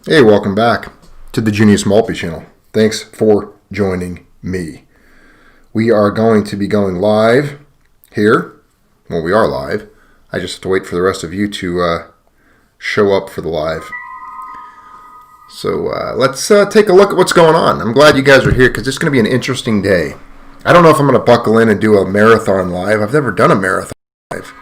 Hey, welcome back to the Genius Multi channel. Thanks for joining me. We are going to be going live here. Well, we are live. I just have to wait for the rest of you to show up for the live. So let's take a look at what's going on. I'm glad you guys are here because it's going to be an interesting day. I don't know if I'm going to buckle in and do a marathon live. I've never done a marathon live.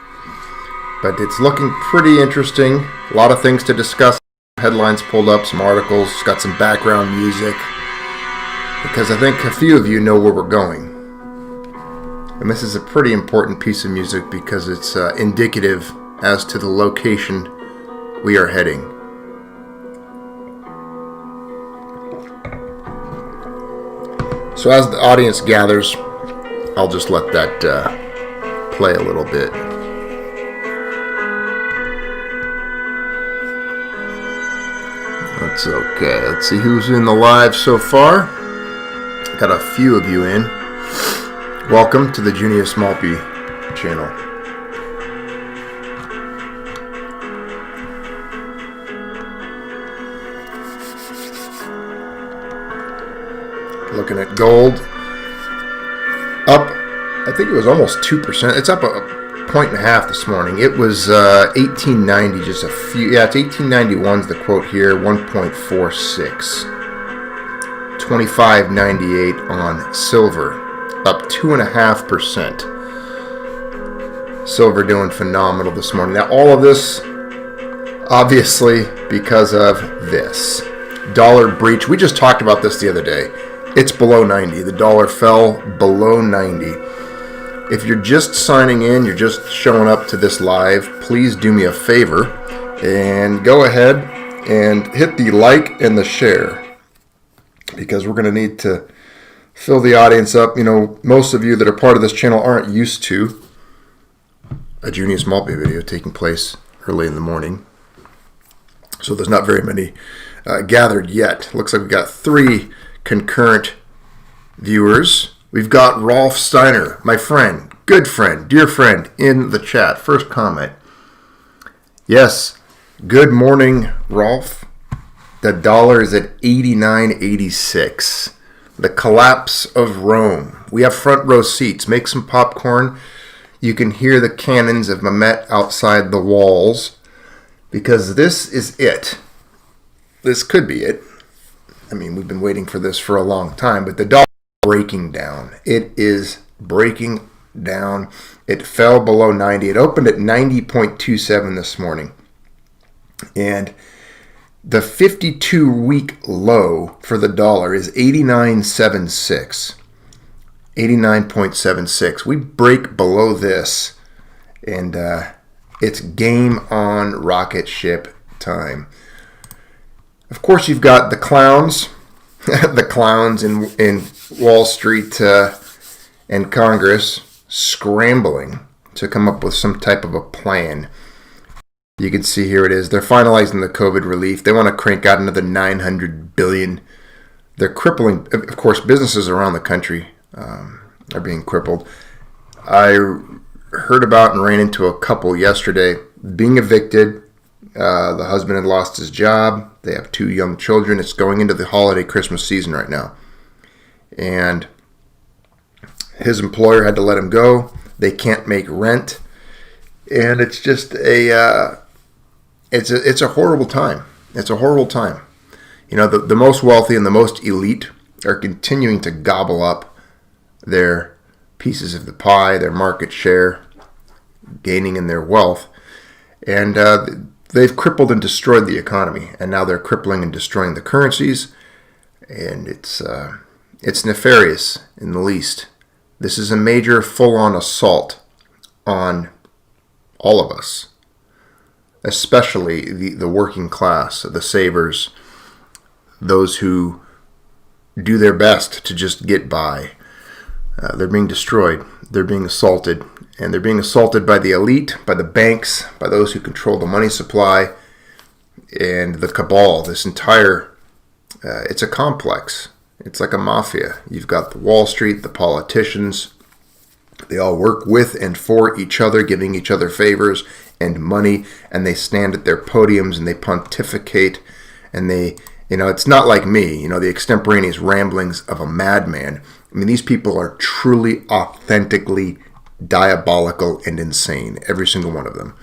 But it's looking pretty interesting. A lot of things to discuss. Headlines pulled up, some articles, got some background music, because I think a few of you know where we're going. And this is a pretty important piece of music because it's indicative as to the location we are heading. So as the audience gathers, I'll just let that play a little bit. That's okay. Let's see who's in the live so far. Got a few of you in. Welcome to the Genius Multi channel. Looking at gold. Up, I think it was almost 2%. It's up a point and a half this morning. It was 1890, just a few. Yeah, it's 1891's the quote here. 1.46. 25.98 on silver, up 2.5%. Silver doing phenomenal this morning. Now, all of this, obviously, because of this dollar breach. We just talked about this the other day. It's below 90. The dollar fell below 90. If you're just signing in, you're just showing up to this live, please do me a favor and go ahead and hit the like and the share, because we're going to need to fill the audience up. You know, most of you that are part of this channel aren't used to a Genius Multi video taking place early in the morning. So there's not very many gathered yet. Looks like we've got 3 concurrent viewers. We've got Rolf Steiner, my friend, good friend, dear friend, in the chat. First comment. Yes, good morning, Rolf. The dollar is at 89.86. The collapse of Rome. We have front row seats. Make some popcorn. You can hear the cannons of Mehmet outside the walls, because this is it. This could be it. I mean, we've been waiting for this for a long time, but the dollar breaking down. It is breaking down. It fell below 90. It opened at 90.27 this morning. And the 52-week low for the dollar is 89.76. 89.76. We break below this, and it's game on, rocket ship time. Of course, you've got the clowns. The clowns in Wall Street and Congress scrambling to come up with some type of a plan. You can see here it is. They're finalizing the COVID relief. They want to crank out another $900 billion. They're crippling. Of course, businesses around the country are being crippled. I heard about and ran into a couple yesterday being evicted. The husband had lost his job. They have 2 young children. It's going into the holiday Christmas season right now. And his employer had to let him go. They can't make rent. And it's just it's a horrible time. It's a horrible time. You know, the most wealthy and the most elite are continuing to gobble up their pieces of the pie, their market share, gaining in their wealth. And they've crippled and destroyed the economy, and now they're crippling and destroying the currencies, and it's nefarious in the least. This is a major full-on assault on all of us, especially the working class, the savers, those who do their best to just get by. They're being destroyed. They're being assaulted. And they're being assaulted by the elite, by the banks, by those who control the money supply, and the cabal. This entire, it's a complex. It's like a mafia. You've got the Wall Street, the politicians. They all work with and for each other, giving each other favors and money, and they stand at their podiums and they pontificate and they, it's not like me, the extemporaneous ramblings of a madman. I mean, these people are truly, authentically diabolical and insane, every single one of them.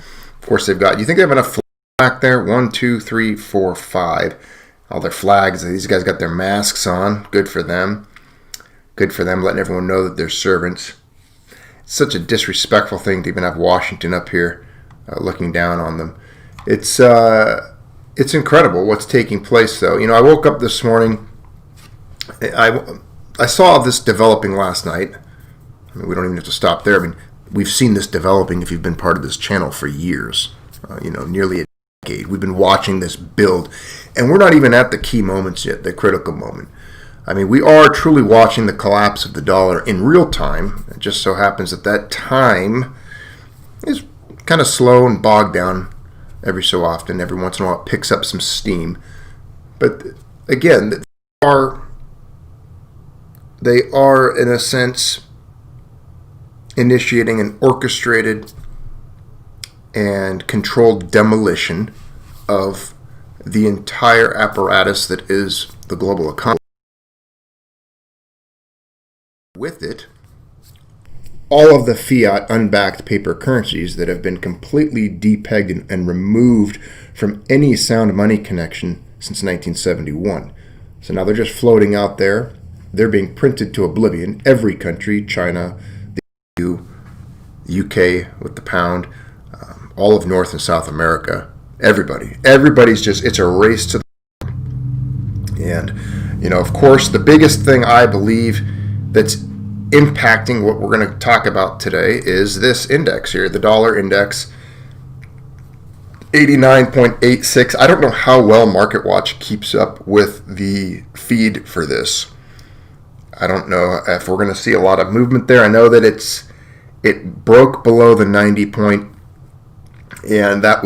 Of course, you think they have enough flags back there? 1, 2, 3, 4, 5. All their flags. These guys got their masks on. Good for them. Good for them, letting everyone know that they're servants. It's such a disrespectful thing to even have Washington up here looking down on them. It's incredible what's taking place, though. I woke up this morning. I saw this developing last night. I mean, we don't even have to stop there. I mean, we've seen this developing if you've been part of this channel for years. Nearly a decade. We've been watching this build, and we're not even at the key moments yet, the critical moment. I mean, we are truly watching the collapse of the dollar in real time. It just so happens that time is kind of slow and bogged down every so often. Every once in a while it picks up some steam. But again, they are in a sense initiating an orchestrated and controlled demolition of the entire apparatus that is the global economy. With it, all of the fiat unbacked paper currencies that have been completely depegged and removed from any sound money connection since 1971. So now they're just floating out there. They're being printed to oblivion. Every country, China, the EU, the UK with the pound, all of North and South America, everybody's just, it's a race to the, and of course the biggest thing I believe that's impacting what we're going to talk about today is this index here, the dollar index, 89.86. I don't know how well MarketWatch keeps up with the feed for this. I don't know if we're going to see a lot of movement there. I know that it broke below the 90 point, and I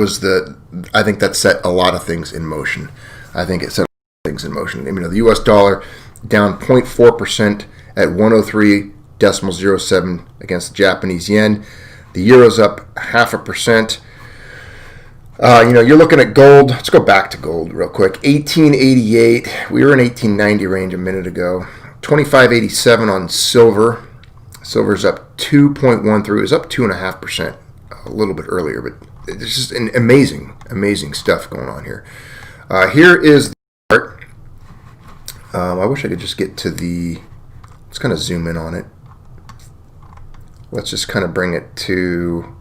think that set a lot of things in motion. I think it set things in motion. I mean, the U.S. dollar down 0.4% at 103.07 against the Japanese yen. The euro's up 0.5%. You're looking at gold. Let's go back to gold real quick. 1888. We were in 1890 range a minute ago. 25.87 on silver. Silver's up 2.13. It was up 2.5% a little bit earlier, but it's just an amazing stuff going on here. Here is the chart. I wish I could just get to the. Let's kind of zoom in on it. Let's just kind of bring it to.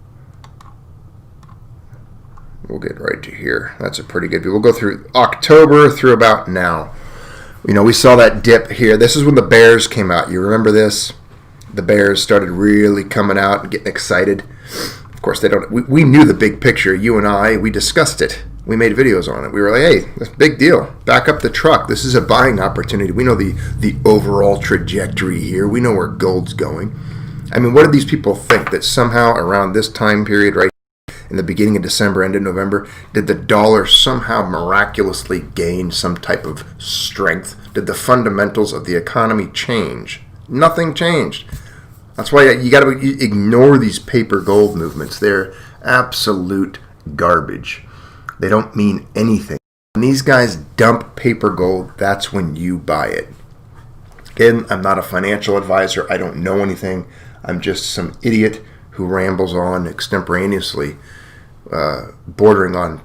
We'll get right to here. That's a pretty good view. We'll go through October through about now. We saw that dip here. This is when the bears came out. You remember this? The bears started really coming out and getting excited. Of course, they don't. We knew the big picture. You and I, we discussed it. We made videos on it. We were like, hey, that's a big deal. Back up the truck. This is a buying opportunity. We know the overall trajectory here. We know where gold's going. I mean, what did these people think? That somehow around this time period, right in the beginning of December, end of November, did the dollar somehow miraculously gain some type of strength? Did the fundamentals of the economy change? Nothing changed. That's why you got to ignore these paper gold movements. They're absolute garbage. They don't mean anything. When these guys dump paper gold, that's when you buy it. Again, I'm not a financial advisor. I don't know anything. I'm just some idiot who rambles on extemporaneously, bordering on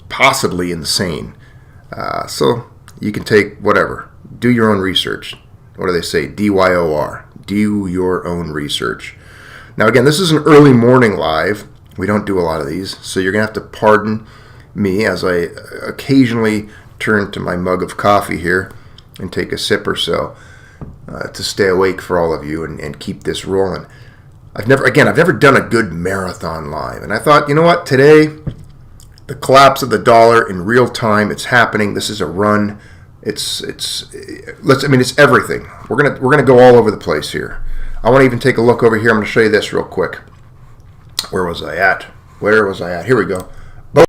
possibly insane. So you can take whatever. Do your own research. What do they say? DYOR. Do your own research. Now, again, this is an early morning live. We don't do a lot of these, so you're going to have to pardon me as I occasionally turn to my mug of coffee here and take a sip or so to stay awake for all of you and keep this rolling. I've never done a good marathon live, and I thought, you know what, today, the collapse of the dollar in real time, it's happening. This is a run. It's everything. We're gonna go all over the place here. I want to even take a look over here. I'm going to show you this real quick. Where was I at? Here we go. Boom.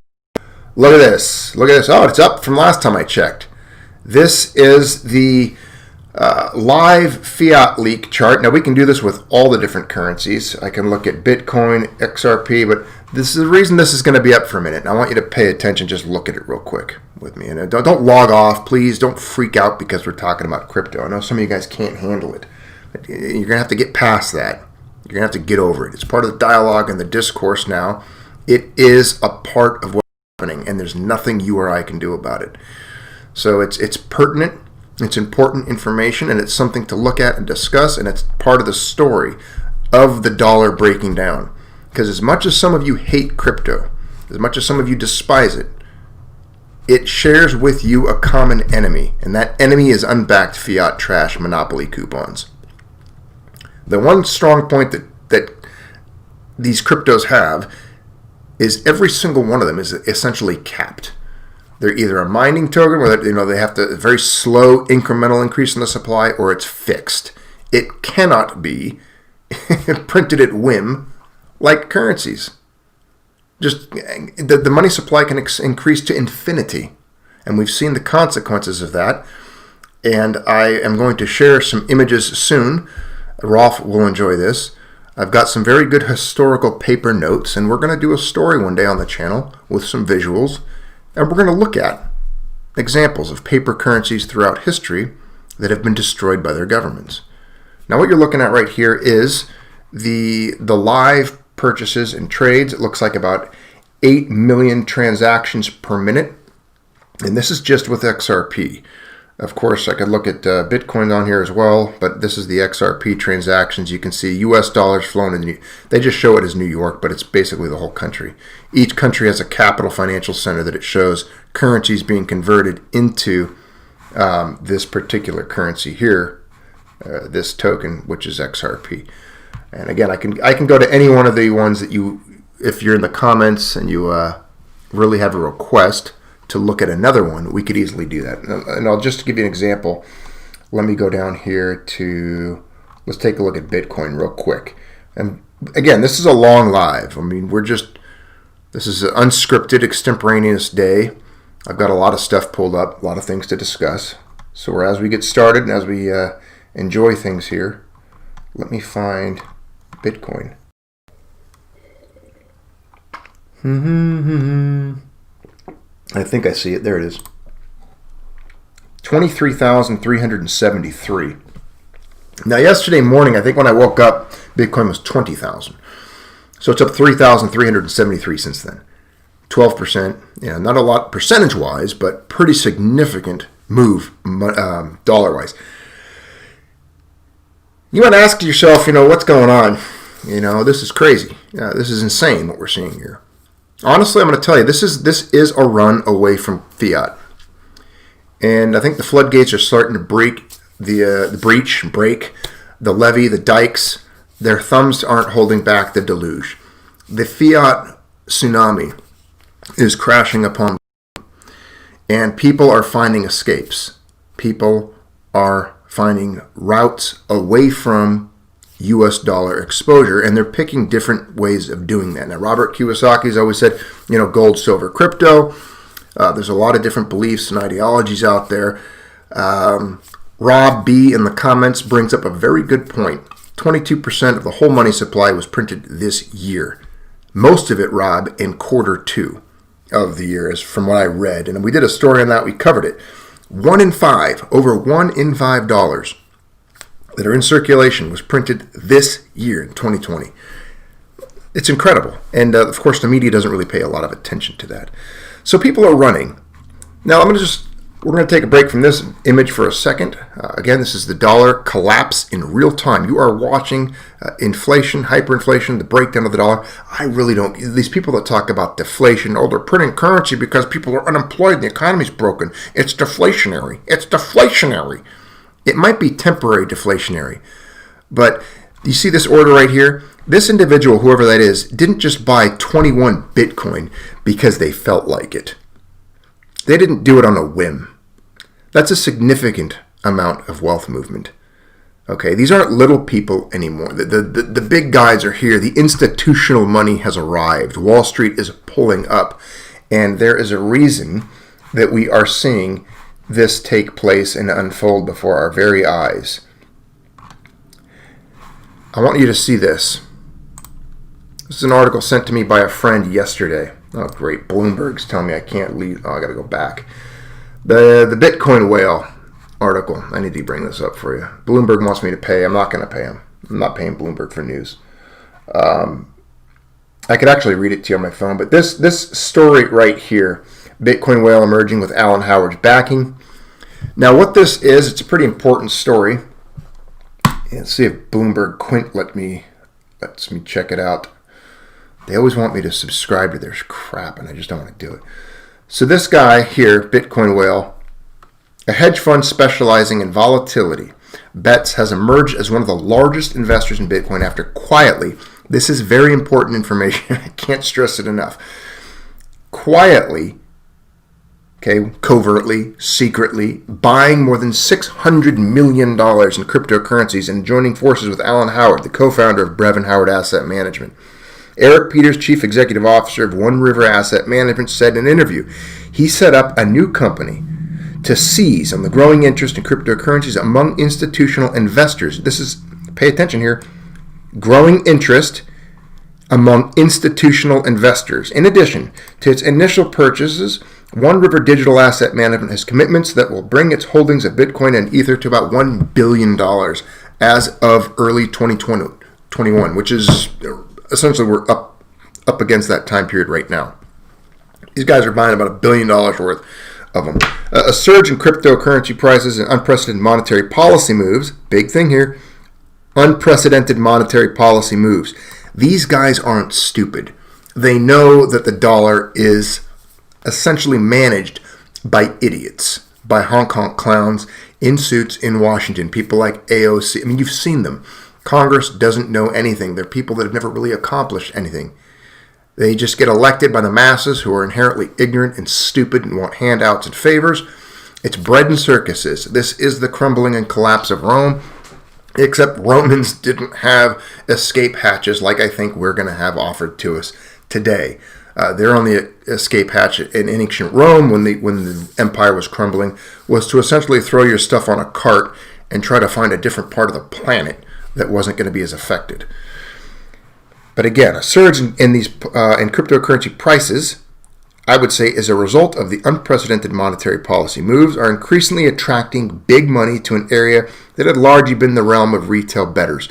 Look at this. Oh, it's up from last time I checked. This is the Live fiat leak chart. Now we can do this with all the different currencies. I can look at Bitcoin, XRP, but this is the reason this is going to be up for a minute. And I want you to pay attention. Just look at it real quick with me. And don't log off, please. Don't freak out because we're talking about crypto. I know some of you guys can't handle it. You're going to have to get past that. You're going to have to get over it. It's part of the dialogue and the discourse now. It is a part of what's happening, and there's nothing you or I can do about it. So it's pertinent. It's important information, and it's something to look at and discuss, and it's part of the story of the dollar breaking down. Because as much as some of you hate crypto, as much as some of you despise it, it shares with you a common enemy, and that enemy is unbacked fiat trash monopoly coupons. The one strong point that these cryptos have is every single one of them is essentially capped. They're either a mining token where they have a very slow incremental increase in the supply, or it's fixed. It cannot be printed at whim like currencies. Just the money supply can increase to infinity, and we've seen the consequences of that. And I am going to share some images soon. Rolf will enjoy this. I've got some very good historical paper notes, and we're going to do a story one day on the channel with some visuals. And we're going to look at examples of paper currencies throughout history that have been destroyed by their governments. Now what you're looking at right here is the live purchases and trades. It looks like about 8 million transactions per minute. And this is just with XRP. Of course, I could look at Bitcoin on here as well, but this is the XRP transactions. You can see US dollars flowing in. They just show it as New York, but it's basically the whole country. Each country has a capital financial center that it shows currencies being converted into this particular currency here, this token, which is XRP. And again, I can go to any one of the ones that if you're in the comments and you really have a request to look at another one, we could easily do that. And I'll just give you an example. Let me go down here let's take a look at Bitcoin real quick. And again, this is a long live. I mean, this is an unscripted, extemporaneous day. I've got a lot of stuff pulled up, a lot of things to discuss. So as we get started and as we enjoy things here, let me find Bitcoin. I think I see it. There it is. 23,373. Now, yesterday morning, I think when I woke up, Bitcoin was 20,000. So it's up 3,373 since then. 12%. Yeah, not a lot percentage-wise, but pretty significant move dollar-wise. You might ask yourself, what's going on? This is crazy. This is insane what we're seeing here. Honestly, I'm going to tell you, this is a run away from fiat. And I think the floodgates are starting to break the levee, the dikes. Their thumbs aren't holding back the deluge. The fiat tsunami is crashing upon them. And people are finding escapes. People are finding routes away from US dollar exposure, and they're picking different ways of doing that. Now, Robert Kiyosaki's always said, gold, silver, crypto. There's a lot of different beliefs and ideologies out there. Rob B in the comments brings up a very good point. 22% of the whole money supply was printed this year. Most of it, Rob, in Q2 of the year, is from what I read. And we did a story on that. We covered it. Over $1 in $5 that are in circulation was printed this year in 2020. It's incredible. And of course, the media doesn't really pay a lot of attention to that. So people are running. Now, we're going to take a break from this image for a second. Again, this is the dollar collapse in real time. You are watching inflation, hyperinflation, the breakdown of the dollar. I really don't. These people that talk about deflation, they're printing currency because people are unemployed and the economy's broken. It's deflationary. It's deflationary. It might be temporary deflationary, but you see this order right here? This individual, whoever that is, didn't just buy 21 Bitcoin because they felt like it. They didn't do it on a whim. That's a significant amount of wealth movement. Okay, these aren't little people anymore. The big guys are here. The institutional money has arrived. Wall Street is pulling up, and there is a reason that we are seeing this take place and unfold before our very eyes. I want you to see this. This is an article sent to me by a friend yesterday. Oh, great. Bloomberg's telling me I can't leave. Oh, I got to go back. The Bitcoin whale article. I need to bring this up for you. Bloomberg wants me to pay. I'm not going to pay him. I'm not paying Bloomberg for news. I could actually read it to you on my phone, but this story right here, Bitcoin whale emerging with Alan Howard's backing. Now, what this is, it's a pretty important story. Let's see if Bloomberg Quint lets me check it out. They always want me to subscribe to their crap, and I just don't want to do it. So this guy here, Bitcoin whale, a hedge fund specializing in volatility bets, has emerged as one of the largest investors in Bitcoin after quietly, this is very important information, I can't stress it enough, quietly, covertly, secretly, buying more than $600 million in cryptocurrencies and joining forces with Alan Howard, the co-founder of Brevin Howard Asset Management. Eric Peters, chief executive officer of One River Asset Management, said in an interview he set up a new company to seize on the growing interest in cryptocurrencies among institutional investors. This is, pay attention here, growing interest among institutional investors. In addition to its initial purchases, One River Digital Asset Management has commitments that will bring its holdings of Bitcoin and Ether to about $1 billion as of early 2021, which is essentially we're up against that time period right now. These guys are buying about $1 billion worth of them. A surge in cryptocurrency prices and unprecedented monetary policy moves, big thing here, unprecedented monetary policy moves. These guys aren't stupid. They know that the dollar is essentially managed by idiots, by Hong Kong clowns in suits in Washington, people like AOC. I mean, you've seen them. Congress doesn't know anything. They're people that have never really accomplished anything. They just get elected by the masses who are inherently ignorant and stupid and want handouts and favors. It's bread and circuses. This is the crumbling and collapse of Rome, except Romans didn't have escape hatches like I think we're going to have offered to us today. Their only escape hatch in ancient Rome, when the empire was crumbling, was to essentially throw your stuff on a cart and try to find a different part of the planet that wasn't going to be as affected. But again, a surge in these in cryptocurrency prices, I would say, is a result of the unprecedented monetary policy moves are increasingly attracting big money to an area that had largely been the realm of retail bettors.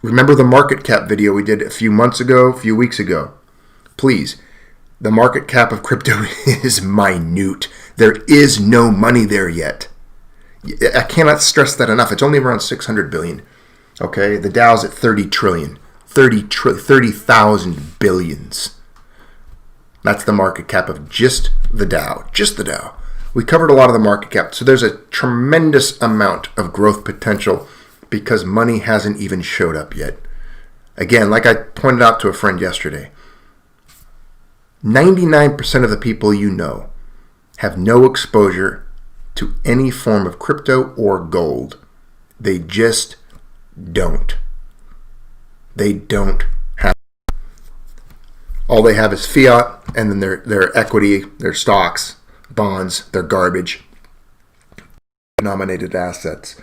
Remember the market cap video we did a few weeks ago? Please, the market cap of crypto is minute. There is no money there yet. I cannot stress that enough. It's only around 600 billion. Okay, the Dow's at 30 trillion. 30,000 billions. That's the market cap of just the Dow. Just the Dow. We covered a lot of the market cap. So there's a tremendous amount of growth potential because money hasn't even showed up yet. Again, like I pointed out to a friend yesterday, 99% of the people you know have no exposure to any form of crypto or gold. They just don't. They don't have. All they have is fiat, and then their equity, their stocks, bonds, their garbage, denominated assets.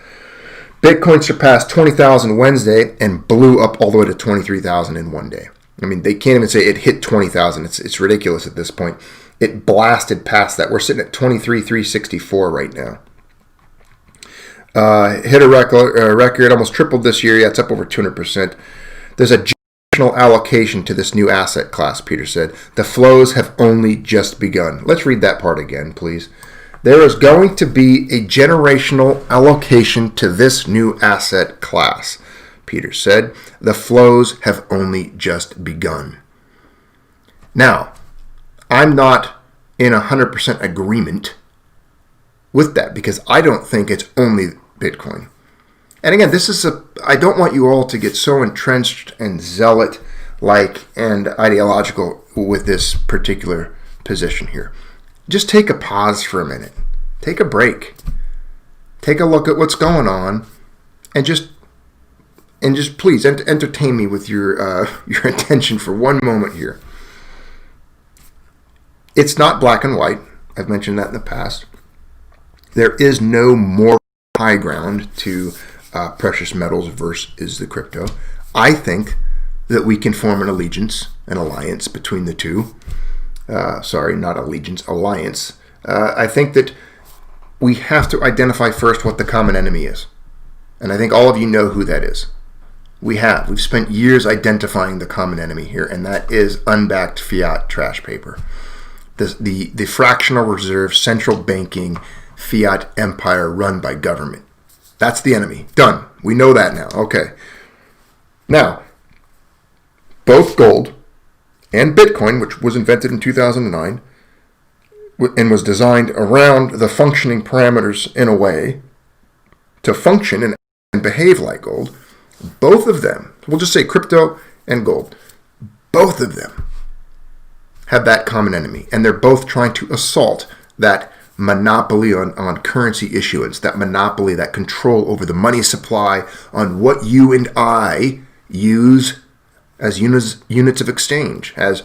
Bitcoin surpassed 20,000 Wednesday and blew up all the way to 23,000 in one day. I mean, they can't even say it hit 20,000. It's ridiculous at this point. It blasted past that. We're sitting at 23,364 right now. Hit a record, almost tripled this year. Yeah, it's up over 200%. There's a generational allocation to this new asset class, Peter said. The flows have only just begun. Let's read that part again, please. There is going to be a generational allocation to this new asset class, Peter said. The flows have only just begun. Now, I'm not in 100% agreement with that because I don't think it's only Bitcoin. And again, I don't want you all to get so entrenched and zealot-like and ideological with this particular position here. Just take a pause for a minute. Take a break. Take a look at what's going on, and just please entertain me with your attention for one moment here. It's not black and white. I've mentioned that in the past. There is no more high ground to precious metals versus the crypto. I think that we can form an alliance between the two. Sorry, not allegiance, alliance. I think that we have to identify first what the common enemy is. And I think all of you know who that is. We've spent years identifying the common enemy here, and that is unbacked fiat trash paper. The fractional reserve central banking fiat empire run by government. That's the enemy. Done. We know that now. Okay. Now, both gold and Bitcoin, which was invented in 2009 and was designed around the functioning parameters in a way to function and behave like gold, both of them, we'll just say crypto and gold, both of them have that common enemy, and they're both trying to assault that monopoly on currency issuance, that monopoly, that control over the money supply, on what you and I use as units of exchange, as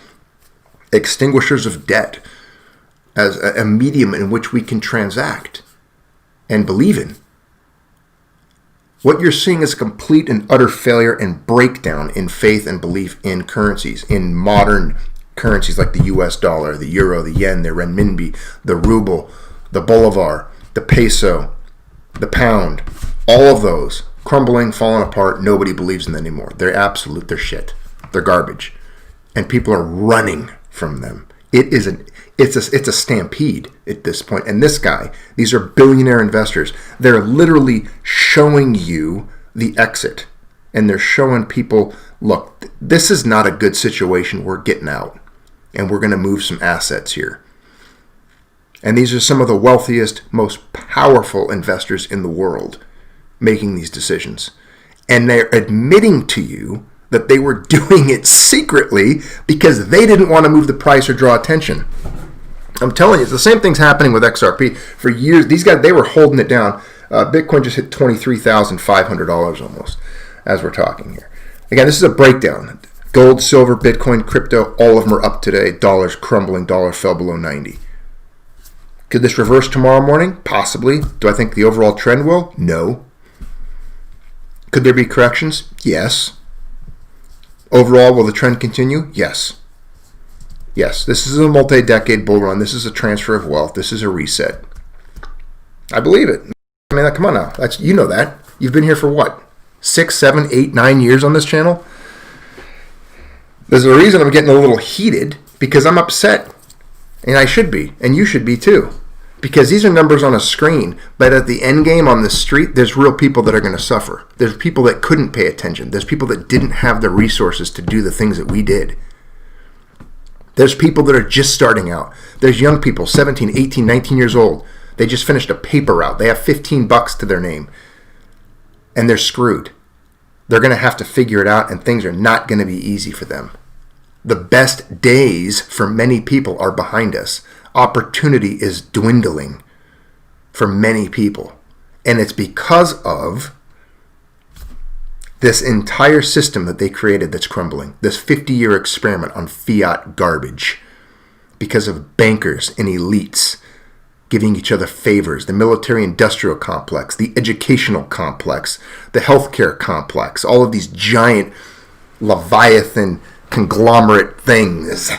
extinguishers of debt, as a medium in which we can transact and believe in. What you're seeing is a complete and utter failure and breakdown in faith and belief in currencies, in modern currencies like the US dollar, the euro, the yen, the renminbi, the ruble, the bolivar, the peso, the pound, all of those crumbling, falling apart. Nobody believes in them anymore. They're shit. They're garbage. And people are running from them. It's a stampede at this point. And this guy, these are billionaire investors. They're literally showing you the exit. And they're showing people, look, this is not a good situation. We're getting out. And we're going to move some assets here. And these are some of the wealthiest, most powerful investors in the world making these decisions. And they're admitting to you that they were doing it secretly because they didn't want to move the price or draw attention. I'm telling you, it's the same thing's happening with XRP. For years, these guys, they were holding it down. Bitcoin just hit $23,500 almost as we're talking here. Again, this is a breakdown. Gold, silver, Bitcoin, crypto, all of them are up today. Dollar's crumbling. Dollar fell below 90. Could this reverse tomorrow morning? Possibly. Do I think the overall trend will? No. Could there be corrections? Yes. Overall, will the trend continue? Yes. Yes, this is a multi-decade bull run. This is a transfer of wealth. This is a reset. I believe it. I mean, come on now. You know that. You've been here for what? 6, 7, 8, 9 years on this channel? There's a reason I'm getting a little heated, because I'm upset. And I should be. And you should be too. Because these are numbers on a screen, but at the end game on the street, there's real people that are going to suffer. There's people that couldn't pay attention. There's people that didn't have the resources to do the things that we did. There's people that are just starting out. There's young people, 17, 18, 19 years old. They just finished a paper route. They have $15 to their name. And they're screwed. They're going to have to figure it out, and things are not going to be easy for them. The best days for many people are behind us. Opportunity is dwindling for many people. And it's because of this entire system that they created that's crumbling. This 50-year experiment on fiat garbage. Because of bankers and elites giving each other favors. The military-industrial complex, the educational complex, the healthcare complex. All of these giant Leviathan conglomerate things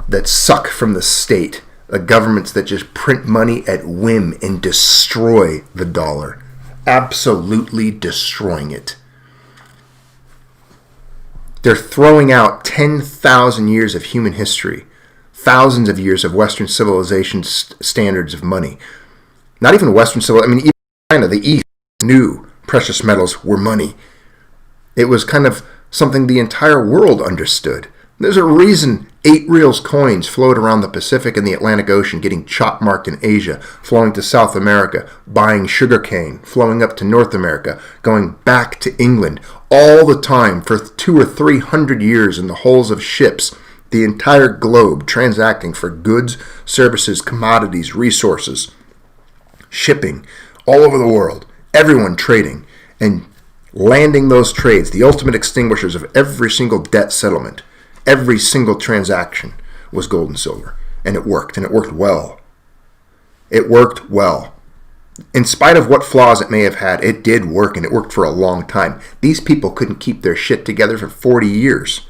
that suck from the state. The governments that just print money at whim and destroy the dollar. Absolutely destroying it. They're throwing out 10,000 years of human history. Thousands of years of Western civilization standards of money. Not even Western civilization. I mean, even China, the East, knew precious metals were money. It was kind of something the entire world understood. There's a reason 8 reals coins float around the Pacific and the Atlantic Ocean, getting chop marked in Asia, flowing to South America, buying sugarcane, flowing up to North America, going back to England, all the time for 200 or 300 years in the hulls of ships, the entire globe transacting for goods, services, commodities, resources, shipping, all over the world, everyone trading, and landing those trades, the ultimate extinguishers of every single debt settlement. Every single transaction was gold and silver. And it worked well. It worked well. in spite of what flaws it may have had, it did work, and it worked for a long time. These people couldn't keep their shit together for 40 years.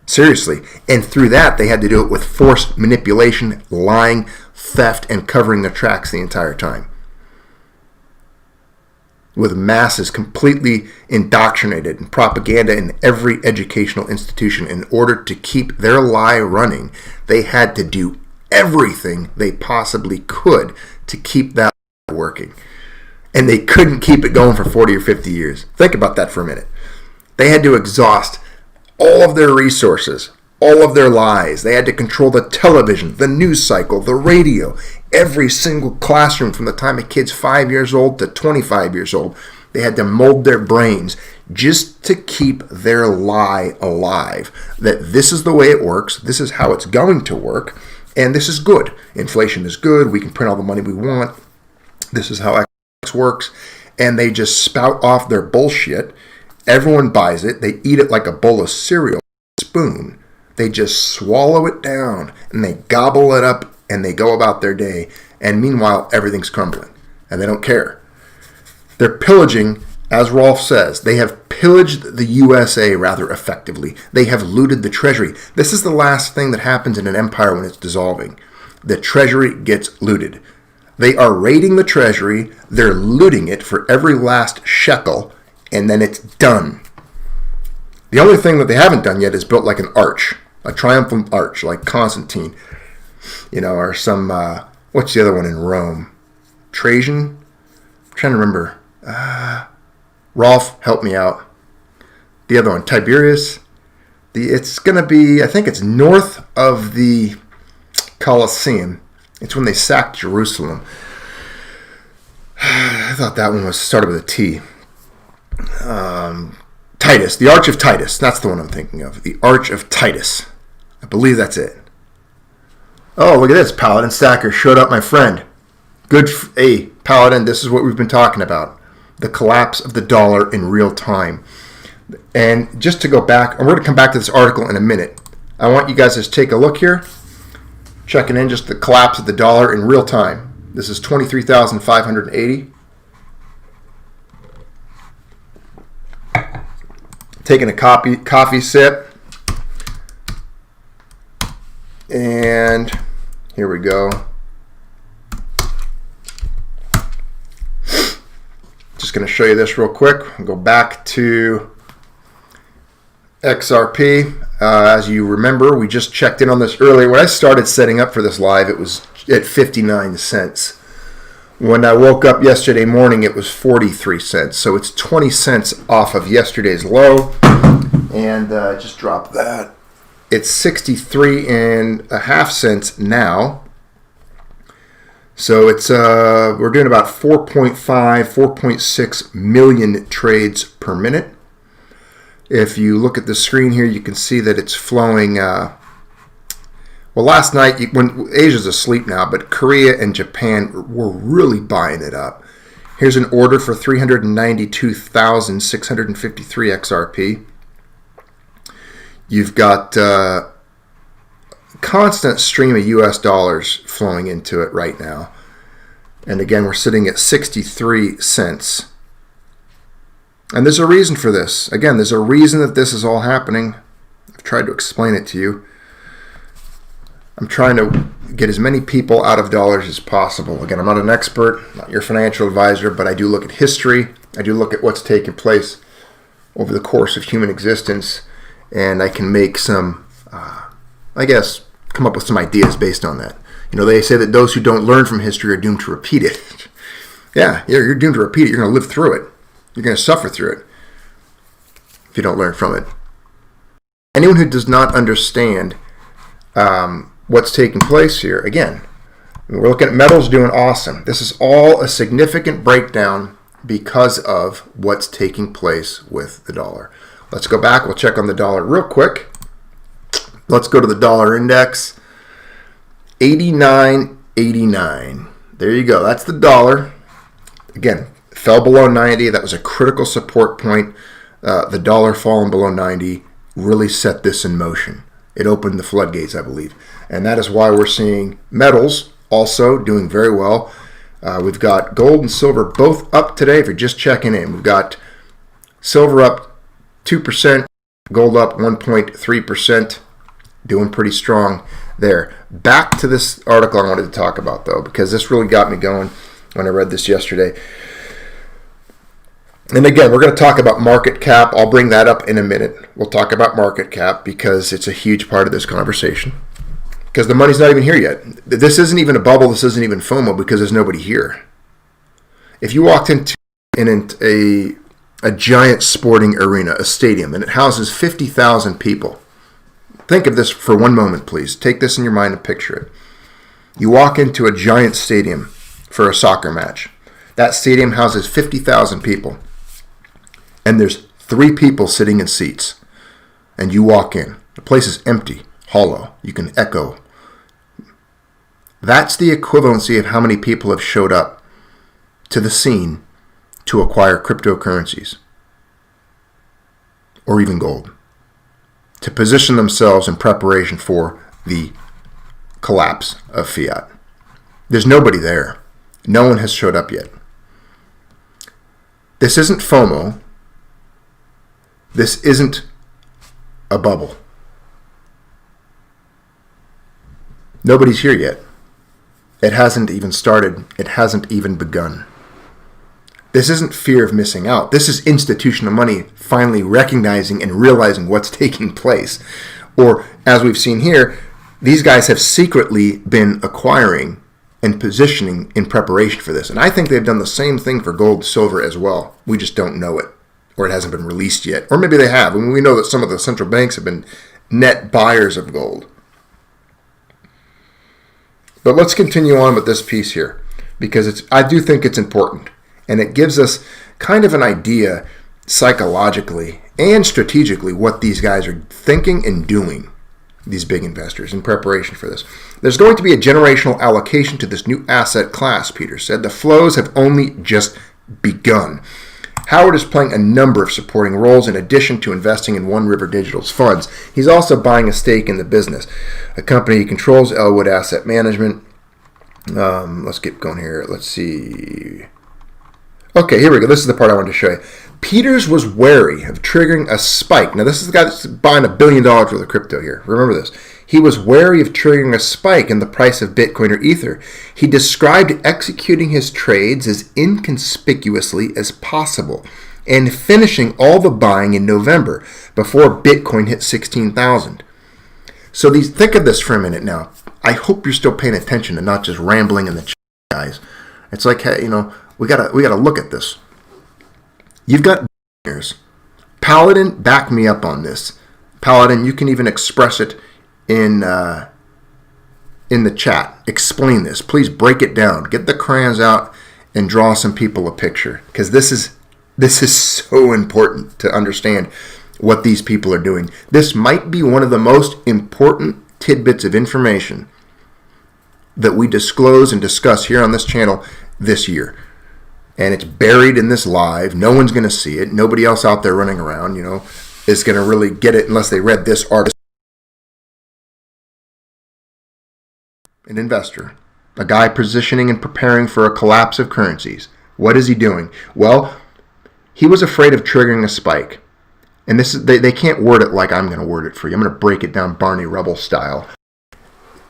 Seriously. And through that, they had to do it with forced manipulation, lying, theft, and covering their tracks the entire time. With masses completely indoctrinated and propaganda in every educational institution in order to keep their lie running, they had to do everything they possibly could to keep that working. And they couldn't keep it going for 40 or 50 years. Think about that for a minute. They had to exhaust all of their resources, all of their lies. They had to control the television, the news cycle, the radio, every single classroom from the time a kid's 5 years old to 25 years old. They had to mold their brains just to keep their lie alive. That this is the way it works, this is how it's going to work, and this is good. Inflation is good, we can print all the money we want. This is how X works. And they just spout off their bullshit. Everyone buys it. They eat it like a bowl of cereal, spoon. They just swallow it down and they gobble it up and they go about their day. And meanwhile, everything's crumbling and they don't care. They're pillaging, as Rolf says, they have pillaged the USA rather effectively. They have looted the treasury. This is the last thing that happens in an empire when it's dissolving. The treasury gets looted. They are raiding the treasury, they're looting it for every last shekel, and then it's done. The only thing that they haven't done yet is built like an arch, a triumphal arch, like Constantine, or some, what's the other one in Rome? Trajan? I'm trying to remember. Rolf, help me out. The other one, Tiberius. It's going to be, I think it's north of the Colosseum. It's when they sacked Jerusalem. I thought that one was started with a T. Titus, the Arch of Titus. That's the one I'm thinking of. The Arch of Titus. I believe that's it. Oh, look at this. Paladin Stacker showed up, my friend. Good. Hey, Paladin, this is what we've been talking about. The collapse of the dollar in real time. And just to go back, and we're going to come back to this article in a minute. I want you guys to take a look here. Checking in just the collapse of the dollar in real time. This is 23,580. Taking a coffee sip. And here we go. Just going to show you this real quick. I'll go back to XRP. As you remember, we just checked in on this earlier. When I started setting up for this live, it was at 59 cents. When I woke up yesterday morning, it was 43 cents. So it's 20 cents off of yesterday's low. And just drop that. It's 63.5 cents now. So it's we're doing about 4.6 million trades per minute. If you look at the screen here, you can see that it's flowing. Well, last night, when Asia's asleep now, but Korea and Japan were really buying it up. Here's an order for 392,653 XRP. You've got a constant stream of US dollars flowing into it right now. And again, we're sitting at 63 cents. And there's a reason for this. Again, there's a reason that this is all happening. I've tried to explain it to you. I'm trying to get as many people out of dollars as possible. Again, I'm not an expert, not your financial advisor, but I do look at history. I do look at what's taken place over the course of human existence, and I can make some, come up with some ideas based on that. They say that those who don't learn from history are doomed to repeat it. Yeah, you're doomed to repeat it. You're going to live through it. You're going to suffer through it if you don't learn from it. Anyone who does not understand what's taking place here, again, we're looking at metals doing awesome. This is all a significant breakdown because of what's taking place with the dollar. Let's go back. We'll check on the dollar real quick. Let's go to the dollar index. 89.89. There you go. That's the dollar. Again, fell below 90. That was a critical support point. The dollar falling below 90 really set this in motion. It opened the floodgates, I believe. And that is why we're seeing metals also doing very well. We've got gold and silver both up today if you're just checking in. We've got silver up 2%, gold up 1.3%, doing pretty strong there. Back to this article I wanted to talk about, though, because this really got me going when I read this yesterday. And again, we're going to talk about market cap. I'll bring that up in a minute. We'll talk about market cap because it's a huge part of this conversation. Because the money's not even here yet. This isn't even a bubble. This isn't even FOMO because there's nobody here. If you walked into a giant sporting arena, a stadium, and it houses 50,000 people. Think of this for one moment, please. Take this in your mind and picture it. You walk into a giant stadium for a soccer match. That stadium houses 50,000 people. And there's 3 people sitting in seats. And you walk in. The place is empty, hollow. You can echo. That's the equivalency of how many people have showed up to the scene to acquire cryptocurrencies. Or even gold. To position themselves in preparation for the collapse of fiat. There's nobody there. No one has showed up yet. This isn't FOMO. This isn't a bubble. Nobody's here yet. It hasn't even started. It hasn't even begun. This isn't fear of missing out. This is institutional money finally recognizing and realizing what's taking place. Or, as we've seen here, these guys have secretly been acquiring and positioning in preparation for this. And I think they've done the same thing for gold and silver as well. We just don't know it. Or it hasn't been released yet. Or maybe they have. I mean, we know that some of the central banks have been net buyers of gold. But let's continue on with this piece here. Because I do think it's important. And it gives us kind of an idea psychologically and strategically what these guys are thinking and doing, these big investors, in preparation for this. There's going to be a generational allocation to this new asset class, Peter said. The flows have only just begun. Howard is playing a number of supporting roles in addition to investing in One River Digital's funds. He's also buying a stake in the business. A company he controls, Elwood Asset Management. Let's get going here. Let's see. Okay, here we go. This is the part I wanted to show you. Peters was wary of triggering a spike. Now, this is the guy that's buying $1 billion worth of crypto here. Remember this. He was wary of triggering a spike in the price of Bitcoin or Ether. He described executing his trades as inconspicuously as possible and finishing all the buying in November before Bitcoin hit 16,000. So think of this for a minute now. I hope you're still paying attention and not just rambling in the chat, guys. It's like, hey, we gotta look at this. You've got billionaires. Paladin, back me up on this. Paladin, you can even express it in the chat. Explain this. Please break it down. Get the crayons out and draw some people a picture, because this is so important to understand what these people are doing. This might be one of the most important tidbits of information that we disclose and discuss here on this channel this year. And it's buried in this live. No one's going to see it. Nobody else out there running around, is going to really get it unless they read this article. An investor, a guy positioning and preparing for a collapse of currencies. What is he doing? Well, he was afraid of triggering a spike. And this is they can't word it like I'm going to word it for you. I'm going to break it down Barney Rubble style.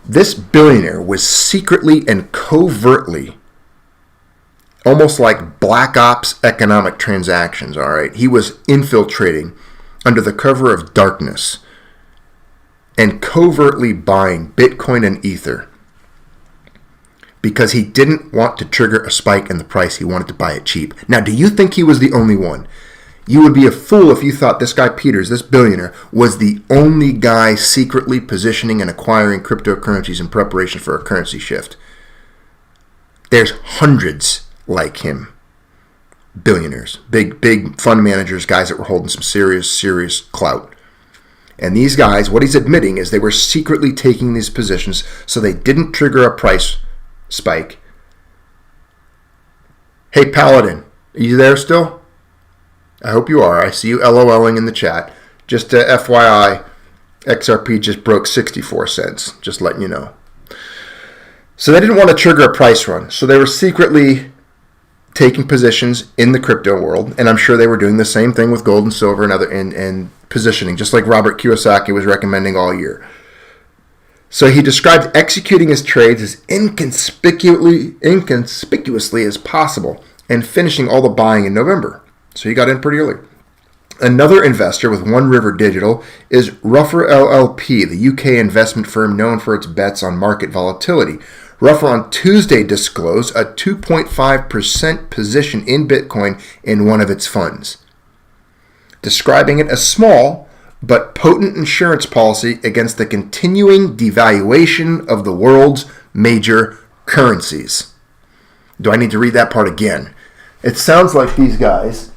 This billionaire was secretly and covertly, almost like black ops economic transactions, all right? He was infiltrating under the cover of darkness and covertly buying Bitcoin and Ether because he didn't want to trigger a spike in the price. He wanted to buy it cheap. Now, do you think he was the only one? You would be a fool if you thought this guy Peters, this billionaire, was the only guy secretly positioning and acquiring cryptocurrencies in preparation for a currency shift. There's hundreds like him. Billionaires, big fund managers, guys that were holding some serious clout. And these guys, what he's admitting is they were secretly taking these positions so they didn't trigger a price spike. Hey, Paladin, are you there still? I hope you are. I see you LOLing in the chat. Just FYI, XRP just broke 64 cents. Just letting you know. So they didn't want to trigger a price run. So they were secretly taking positions in the crypto world, and I'm sure they were doing the same thing with gold and silver and other and positioning, just like Robert Kiyosaki was recommending all year. So he described executing his trades as inconspicuously as possible and finishing all the buying in November. So he got in pretty early. Another investor with One River Digital is referral LLP, the UK investment firm known for its bets on market volatility. Ruffer on Tuesday disclosed a 2.5% position in Bitcoin in one of its funds, describing it as small but potent insurance policy against the continuing devaluation of the world's major currencies. Do I need to read that part again? It sounds like these guys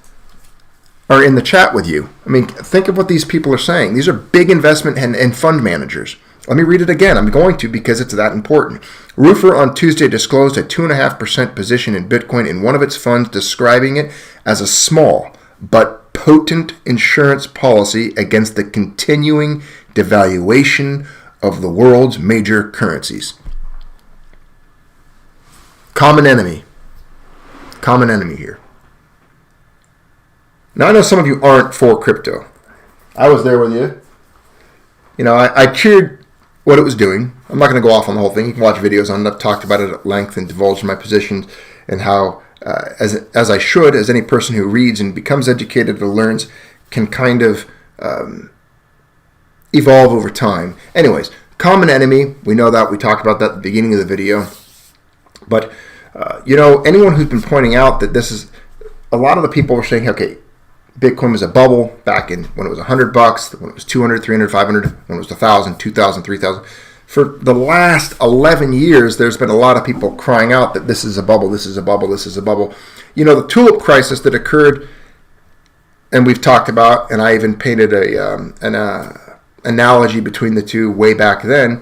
are in the chat with you. I mean, think of what these people are saying. These are big investment and fund managers. Let me read it again. I'm going to because it's that important. Ruffer on Tuesday disclosed a 2.5% position in Bitcoin in one of its funds, describing it as a small but potent insurance policy against the continuing devaluation of the world's major currencies. Common enemy. Common enemy here. Now, I know some of you aren't for crypto. I was there with you. You know, I cheered what it was doing. I'm not going to go off on the whole thing. You can watch videos on it. I've talked about it at length and divulged my positions and how, as I should, as any person who reads and becomes educated or learns, can kind of evolve over time. Anyways, common enemy. We know that. We talked about that at the beginning of the video. But, you know, anyone who's been pointing out that this is, a lot of the people were saying, okay, Bitcoin was a bubble back in when it was $100, when it was 200, 300, 500, when it was 1,000, 2,000, 3,000. For the last 11 years, there's been a lot of people crying out that this is a bubble, this is a bubble, this is a bubble. You know, the tulip crisis that occurred, and we've talked about, and I even painted an analogy between the two way back then.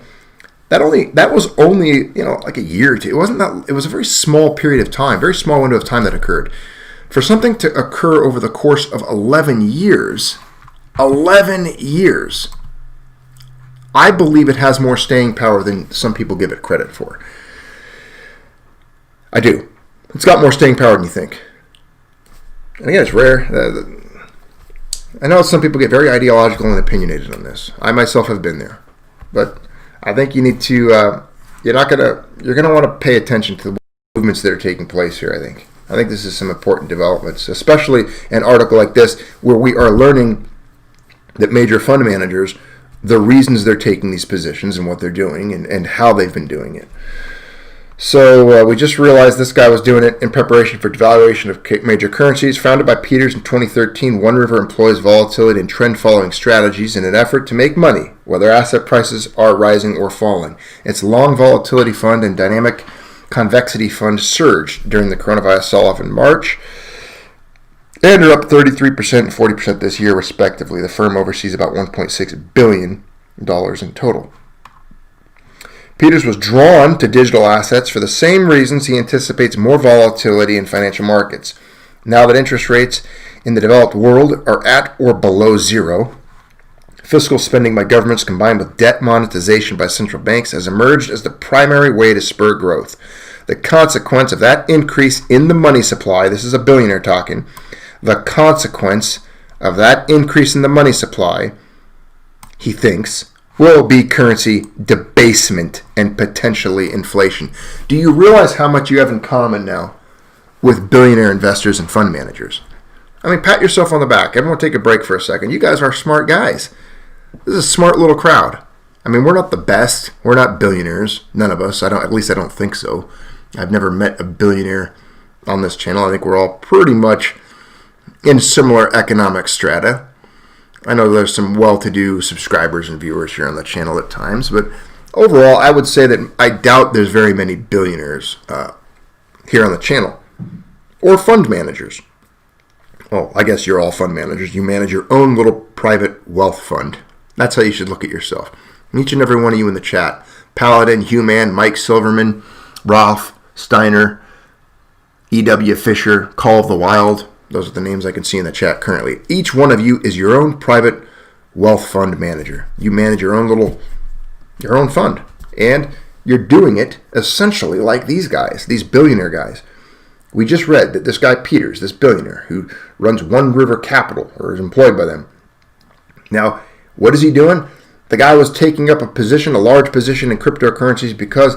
That was only, you know, like a year or two. It wasn't that. It was a very small period of time, very small window of time that occurred. For something to occur over the course of 11 years, I believe it has more staying power than some people give it credit for. I do. It's got more staying power than you think. And again, it's rare. I know some people get very ideological and opinionated on this. I myself have been there. But I think you need to, you're going to want to pay attention to the movements that are taking place here, I think this is some important developments, especially an article like this where we are learning that major fund managers, the reasons they're taking these positions and what they're doing and how they've been doing it. So we just realized this guy was doing it in preparation for devaluation of major currencies. Founded by Peters in 2013, One River employs volatility and trend-following strategies in an effort to make money, whether asset prices are rising or falling. Its long volatility fund and dynamic convexity fund surged during the coronavirus sell-off in March. They ended up 33% and 40% this year, respectively. The firm oversees about $1.6 billion in total. Peters was drawn to digital assets for the same reasons he anticipates more volatility in financial markets. Now that interest rates in the developed world are at or below zero, fiscal spending by governments combined with debt monetization by central banks has emerged as the primary way to spur growth. The consequence of that increase in the money supply, this is a billionaire talking, the consequence of that increase in the money supply, he thinks, will be currency debasement and potentially inflation. Do you realize how much you have in common now with billionaire investors and fund managers? I mean, pat yourself on the back. Everyone take a break for a second. You guys are smart guys. This is a smart little crowd. I mean, we're not the best. We're not billionaires. None of us. At least I don't think so. I've never met a billionaire on this channel. I think we're all pretty much in similar economic strata. I know there's some well-to-do subscribers and viewers here on the channel at times, but overall, I would say that I doubt there's very many billionaires here on the channel or fund managers. Well, I guess you're all fund managers. You manage your own little private wealth fund. That's how you should look at yourself. And each and every one of you in the chat, Paladin, Human, Mike Silverman, Rolf, Steiner, E.W. Fisher, Call of the Wild. Those are the names I can see in the chat currently. Each one of you is your own private wealth fund manager. You manage your own fund. And You're doing it essentially like these guys, these billionaire guys. We just read that this guy Peters, this billionaire who runs One River Capital or is employed by them. Now, what is he doing? The guy was taking up a large position in cryptocurrencies because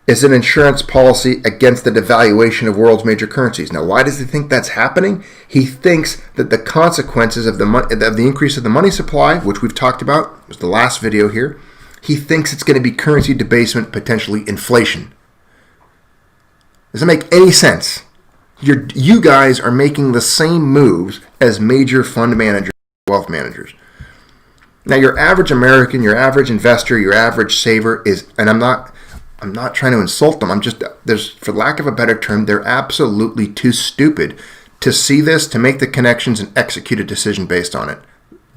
it's an insurance policy against the devaluation of world's major currencies. Now, why does he think that's happening? He thinks that the consequences of the increase of the money supply, which we've talked about, was the last video here, he thinks it's going to be currency debasement, potentially inflation. Does that make any sense? You guys are making the same moves as major fund managers, wealth managers. Now, your average American, your average investor, your average saver is, and I'm not trying to insult them. For lack of a better term, they're absolutely too stupid to see this, to make the connections and execute a decision based on it,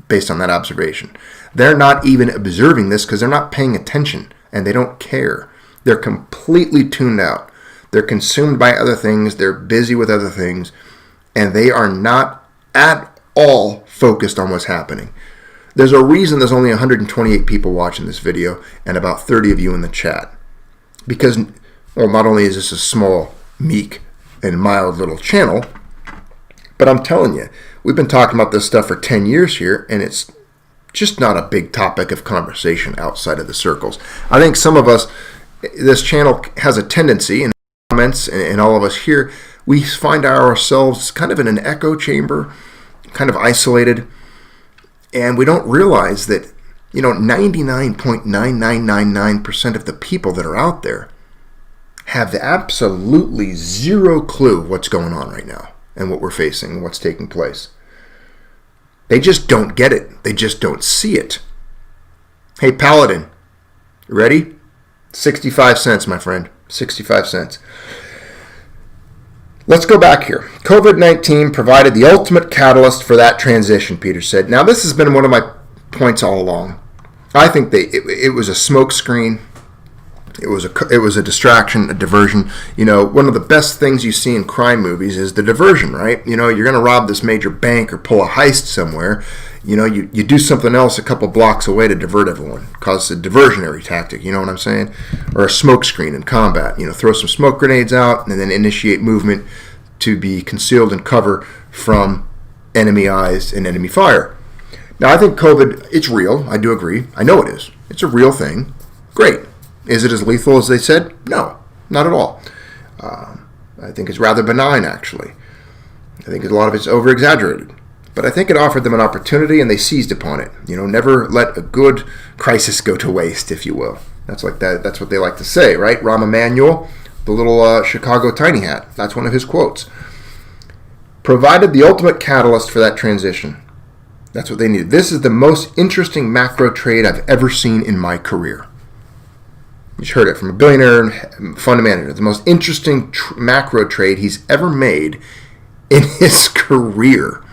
based on that observation. They're not even observing this because they're not paying attention and they don't care. They're completely tuned out. They're consumed by other things. They're busy with other things, and they are not at all focused on what's happening. There's a reason there's only 128 people watching this video and about 30 of you in the chat. Because, well, not only is this a small, meek, and mild little channel, but I'm telling you, we've been talking about this stuff for 10 years here, and it's just not a big topic of conversation outside of the circles. I think some of us, this channel has a tendency, in comments and all of us here, we find ourselves kind of in an echo chamber, kind of isolated, and we don't realize that 99.9999% of the people that are out there have absolutely zero clue what's going on right now and what we're facing and what's taking place. They just don't get it. They just don't see it. Hey, Paladin, you ready? 65 cents, my friend. 65 cents. Let's go back here. COVID-19 provided the ultimate catalyst for that transition, Peter said. Now, this has been one of my points all along. I think it was a smokescreen. It was a distraction, a diversion. One of the best things you see in crime movies is the diversion, right? You're going to rob this major bank or pull a heist somewhere. You do something else a couple blocks away to divert everyone. Cause a diversionary tactic, you know what I'm saying? Or a smokescreen in combat. Throw some smoke grenades out and then initiate movement to be concealed and cover from enemy eyes and enemy fire. Now, I think COVID, it's real. I do agree. I know it is. It's a real thing. Great. Is it as lethal as they said? No, not at all. I think it's rather benign, actually. I think a lot of it's over-exaggerated. But I think it offered them an opportunity, and they seized upon it. Never let a good crisis go to waste, if you will. That's like that. That's what they like to say, right? Rahm Emanuel, the little Chicago tiny hat. That's one of his quotes. Provided the ultimate catalyst for that transition. That's what they needed. This is the most interesting macro trade I've ever seen in my career. You just heard it from a billionaire and fund manager. The most interesting macro trade he's ever made in his career.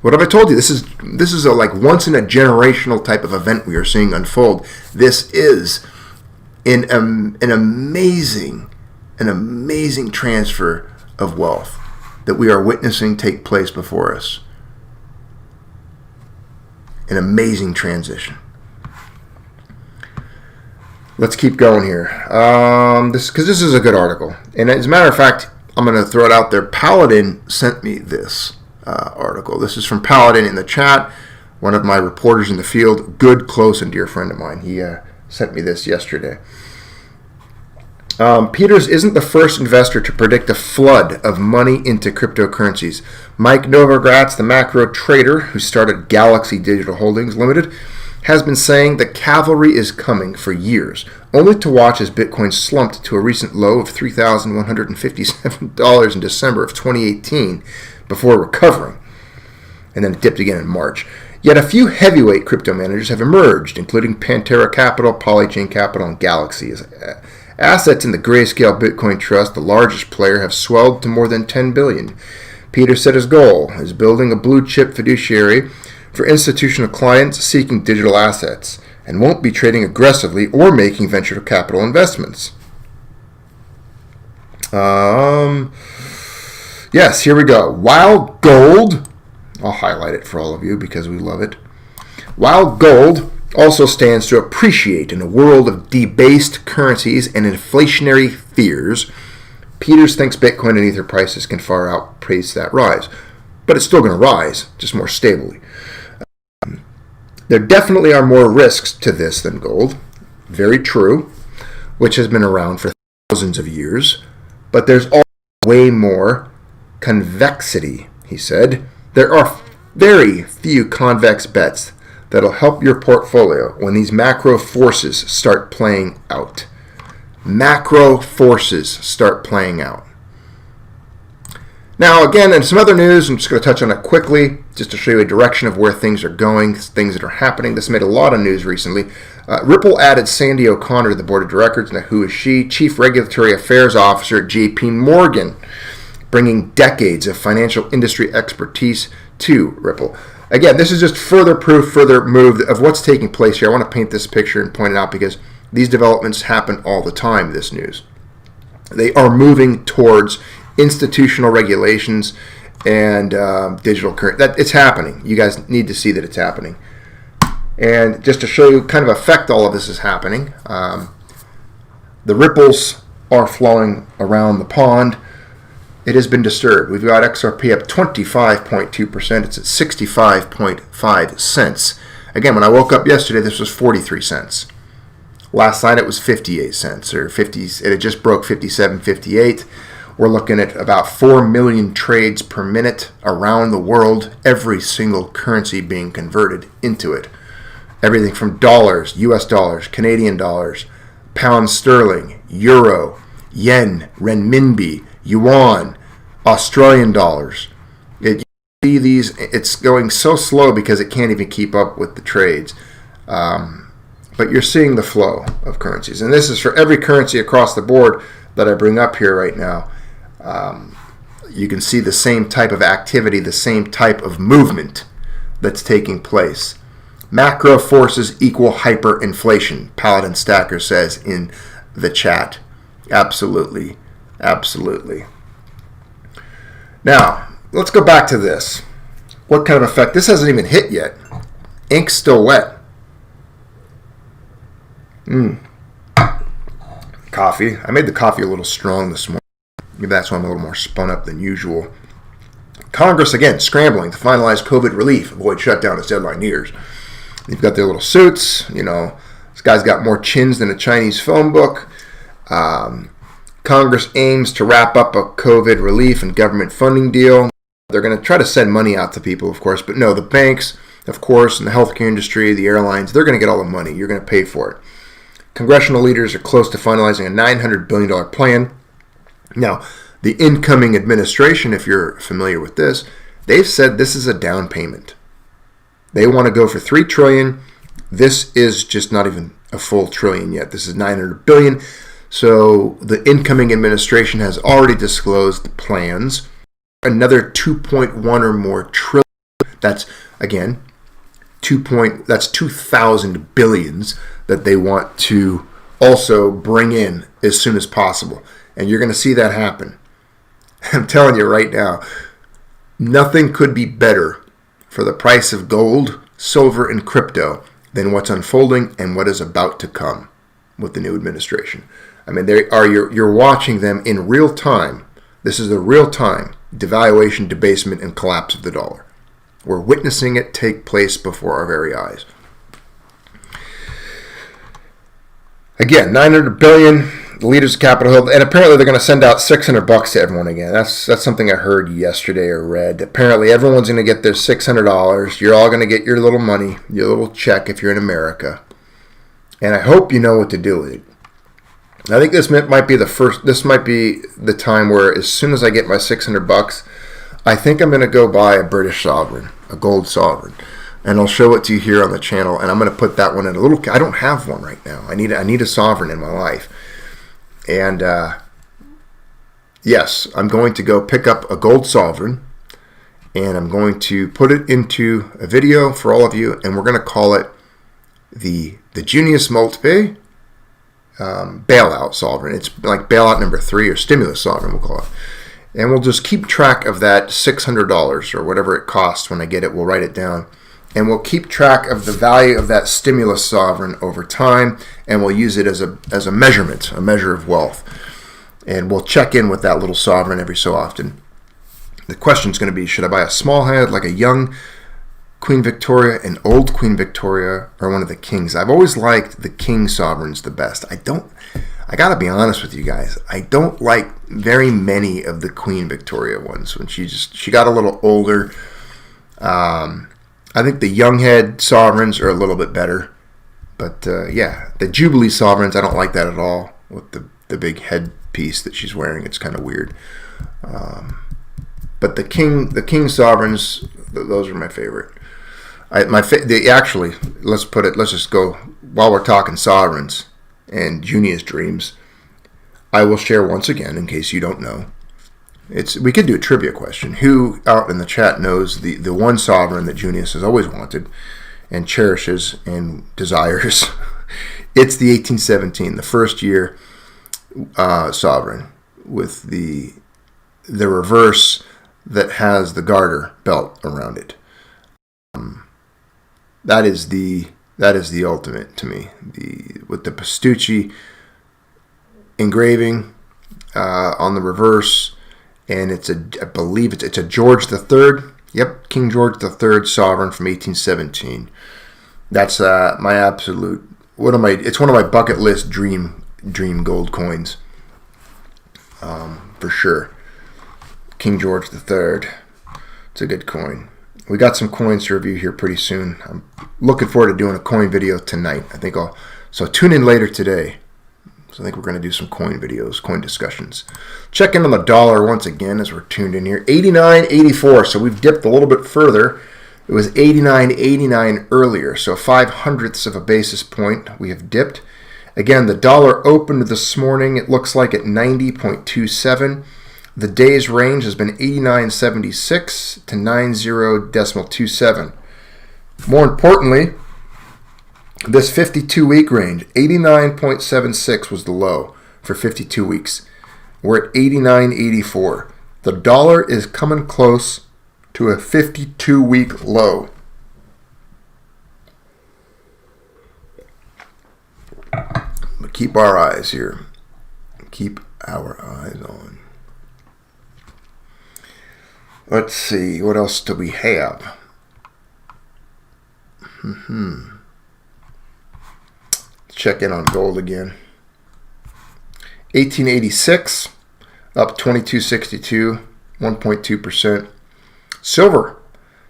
What have I told you? This is a like once in a generational type of event we are seeing unfold. This is an amazing transfer of wealth that we are witnessing take place before us. An amazing transition. Let's keep going here. Because this is a good article. And as a matter of fact, I'm going to throw it out there. Paladin sent me this article. This is from Paladin in the chat, one of my reporters in the field, good, close, and dear friend of mine. He sent me this yesterday. Peters isn't the first investor to predict a flood of money into cryptocurrencies. Mike Novogratz, the macro trader who started Galaxy Digital Holdings Limited, has been saying the cavalry is coming for years, only to watch as Bitcoin slumped to a recent low of $3,157 in December of 2018 before recovering, and then it dipped again in March. Yet a few heavyweight crypto managers have emerged, including Pantera Capital, Polychain Capital, and Galaxy. Assets in the Grayscale Bitcoin Trust, the largest player, have swelled to more than $10 billion. Peter said his goal is building a blue-chip fiduciary for institutional clients seeking digital assets and won't be trading aggressively or making venture capital investments. Yes, here we go. While gold, I'll highlight it for all of you because we love it. While gold also stands to appreciate in a world of debased currencies and inflationary fears. Peters thinks Bitcoin and Ether prices can far outpace that rise, but it's still going to rise, just more stably. There definitely are more risks to this than gold. Very true, which has been around for thousands of years. But there's also way more convexity, he said. There are very few convex bets that'll help your portfolio when these macro forces start playing out. Macro forces start playing out. Now, again, in some other news, I'm just going to touch on it quickly, just to show you a direction of where things are going, things that are happening. This made a lot of news recently. Ripple added Sandy O'Connor to the board of directors. Now, who is she? Chief Regulatory Affairs Officer at JP Morgan, bringing decades of financial industry expertise to Ripple. Again, this is just further proof, further move of what's taking place here. I want to paint this picture and point it out because these developments happen all the time, this news. They are moving towards institutional regulations and digital currency. That it's happening. You guys need to see that it's happening. And just to show you kind of effect all of this is happening, the ripples are flowing around the pond. It has been disturbed. We've got XRP up 25.2%. It's at 65.5 cents. Again, when I woke up yesterday, this was 43 cents. Last night it was 58 cents, or 50. It had just broke 57.58. We're looking at about 4 million trades per minute around the world, every single currency being converted into it. Everything from dollars, US dollars, Canadian dollars, pound sterling, euro, yen, renminbi, yuan, Australian dollars. You see these, it's going so slow because it can't even keep up with the trades. But you're seeing the flow of currencies. And this is for every currency across the board that I bring up here right now. You can see the same type of activity, the same type of movement that's taking place. Macro forces equal hyperinflation, Paladin Stacker says in the chat. Absolutely. Absolutely. Now, let's go back to this. What kind of effect? This hasn't even hit yet. Ink's still wet. Coffee. I made the coffee a little strong this morning. Maybe that's why I'm a little more spun up than usual. Congress, again, scrambling to finalize COVID relief, avoid shutdown as deadline nears. They've got their little suits. You know, this guy's got more chins than a Chinese phone book. Congress aims to wrap up a COVID relief and government funding deal. They're going to try to send money out to people, of course. But no, the banks, of course, and the healthcare industry, the airlines, they're going to get all the money. You're going to pay for it. Congressional leaders are close to finalizing a $900 billion plan. Now, the incoming administration, if you're familiar with this, they've said this is a down payment. They want to go for $3 trillion. This is just not even a full trillion yet. This is $900 billion. So the incoming administration has already disclosed the plans. Another 2.1 or more trillion. That's, again, that's 2,000 billions that they want to also bring in as soon as possible. And you're going to see that happen. I'm telling you right now, nothing could be better for the price of gold, silver, and crypto than what's unfolding and what is about to come with the new administration. I mean, you're watching them in real time. This is the real time devaluation, debasement, and collapse of the dollar. We're witnessing it take place before our very eyes. Again, $900 billion, the leaders of Capitol Hill, and apparently they're going to send out $600 to everyone again. That's something I heard yesterday or read. Apparently everyone's going to get their $600. You're all going to get your little money, your little check if you're in America. And I hope you know what to do with it. I think this might be the time where as soon as I get my $600, I think I'm going to go buy a British sovereign, a gold sovereign. And I'll show it to you here on the channel. And I'm going to put that one in a little... I don't have one right now. I need a sovereign in my life. And yes, I'm going to go pick up a gold sovereign. And I'm going to put it into a video for all of you. And we're going to call it the Junius Multiple bailout sovereign. It's like bailout number 3 or stimulus sovereign, we'll call it. And we'll just keep track of that $600 or whatever it costs when I get it. We'll write it down. and we'll keep track of the value of that stimulus sovereign over time, and we'll use it as a measurement, a measure of wealth. And we'll check in with that little sovereign every so often. The question is going to be, should I buy a small head, like a young Queen Victoria, an old Queen Victoria, or one of the kings? I've always liked the king sovereigns the best. I got to be honest with you guys, I don't like very many of the Queen Victoria ones. When she got a little older, I think the young head sovereigns are a little bit better. But the Jubilee sovereigns, I don't like that at all, with the big headpiece that she's wearing. It's kind of weird. But the king sovereigns, those are my favorite. Actually, let's just go, while we're talking sovereigns and Junia's dreams, I will share once again, in case you don't know. We could do a trivia question. Who out in the chat knows the one sovereign that Junius has always wanted and cherishes and desires? It's the 1817, the first year sovereign, with the reverse that has the garter belt around it. That is the ultimate to me. With the Pastucci engraving on the reverse, and I believe it's a George III. Yep, King George III sovereign from 1817. That's my absolute it's one of my bucket list dream gold coins. For sure. King George III. It's a good coin. We got some coins to review here pretty soon. I'm looking forward to doing a coin video tonight. So tune in later today. So I think we're going to do some coin videos, coin discussions. Check in on the dollar once again as we're tuned in here. 89.84. So we've dipped a little bit further. It was 89.89 earlier. So 0.05 of a basis point we have dipped. Again, the dollar opened this morning, it looks like, at 90.27. The day's range has been 89.76 to 90.27. More importantly, this 52-week range, 89.76 was the low for 52 weeks. We're at 89.84. The dollar is coming close to a 52-week low. But keep our eyes here. Keep our eyes on. Let's see, what else do we have? Check in on gold again. 1886, up 22.62, 1.2%. Silver.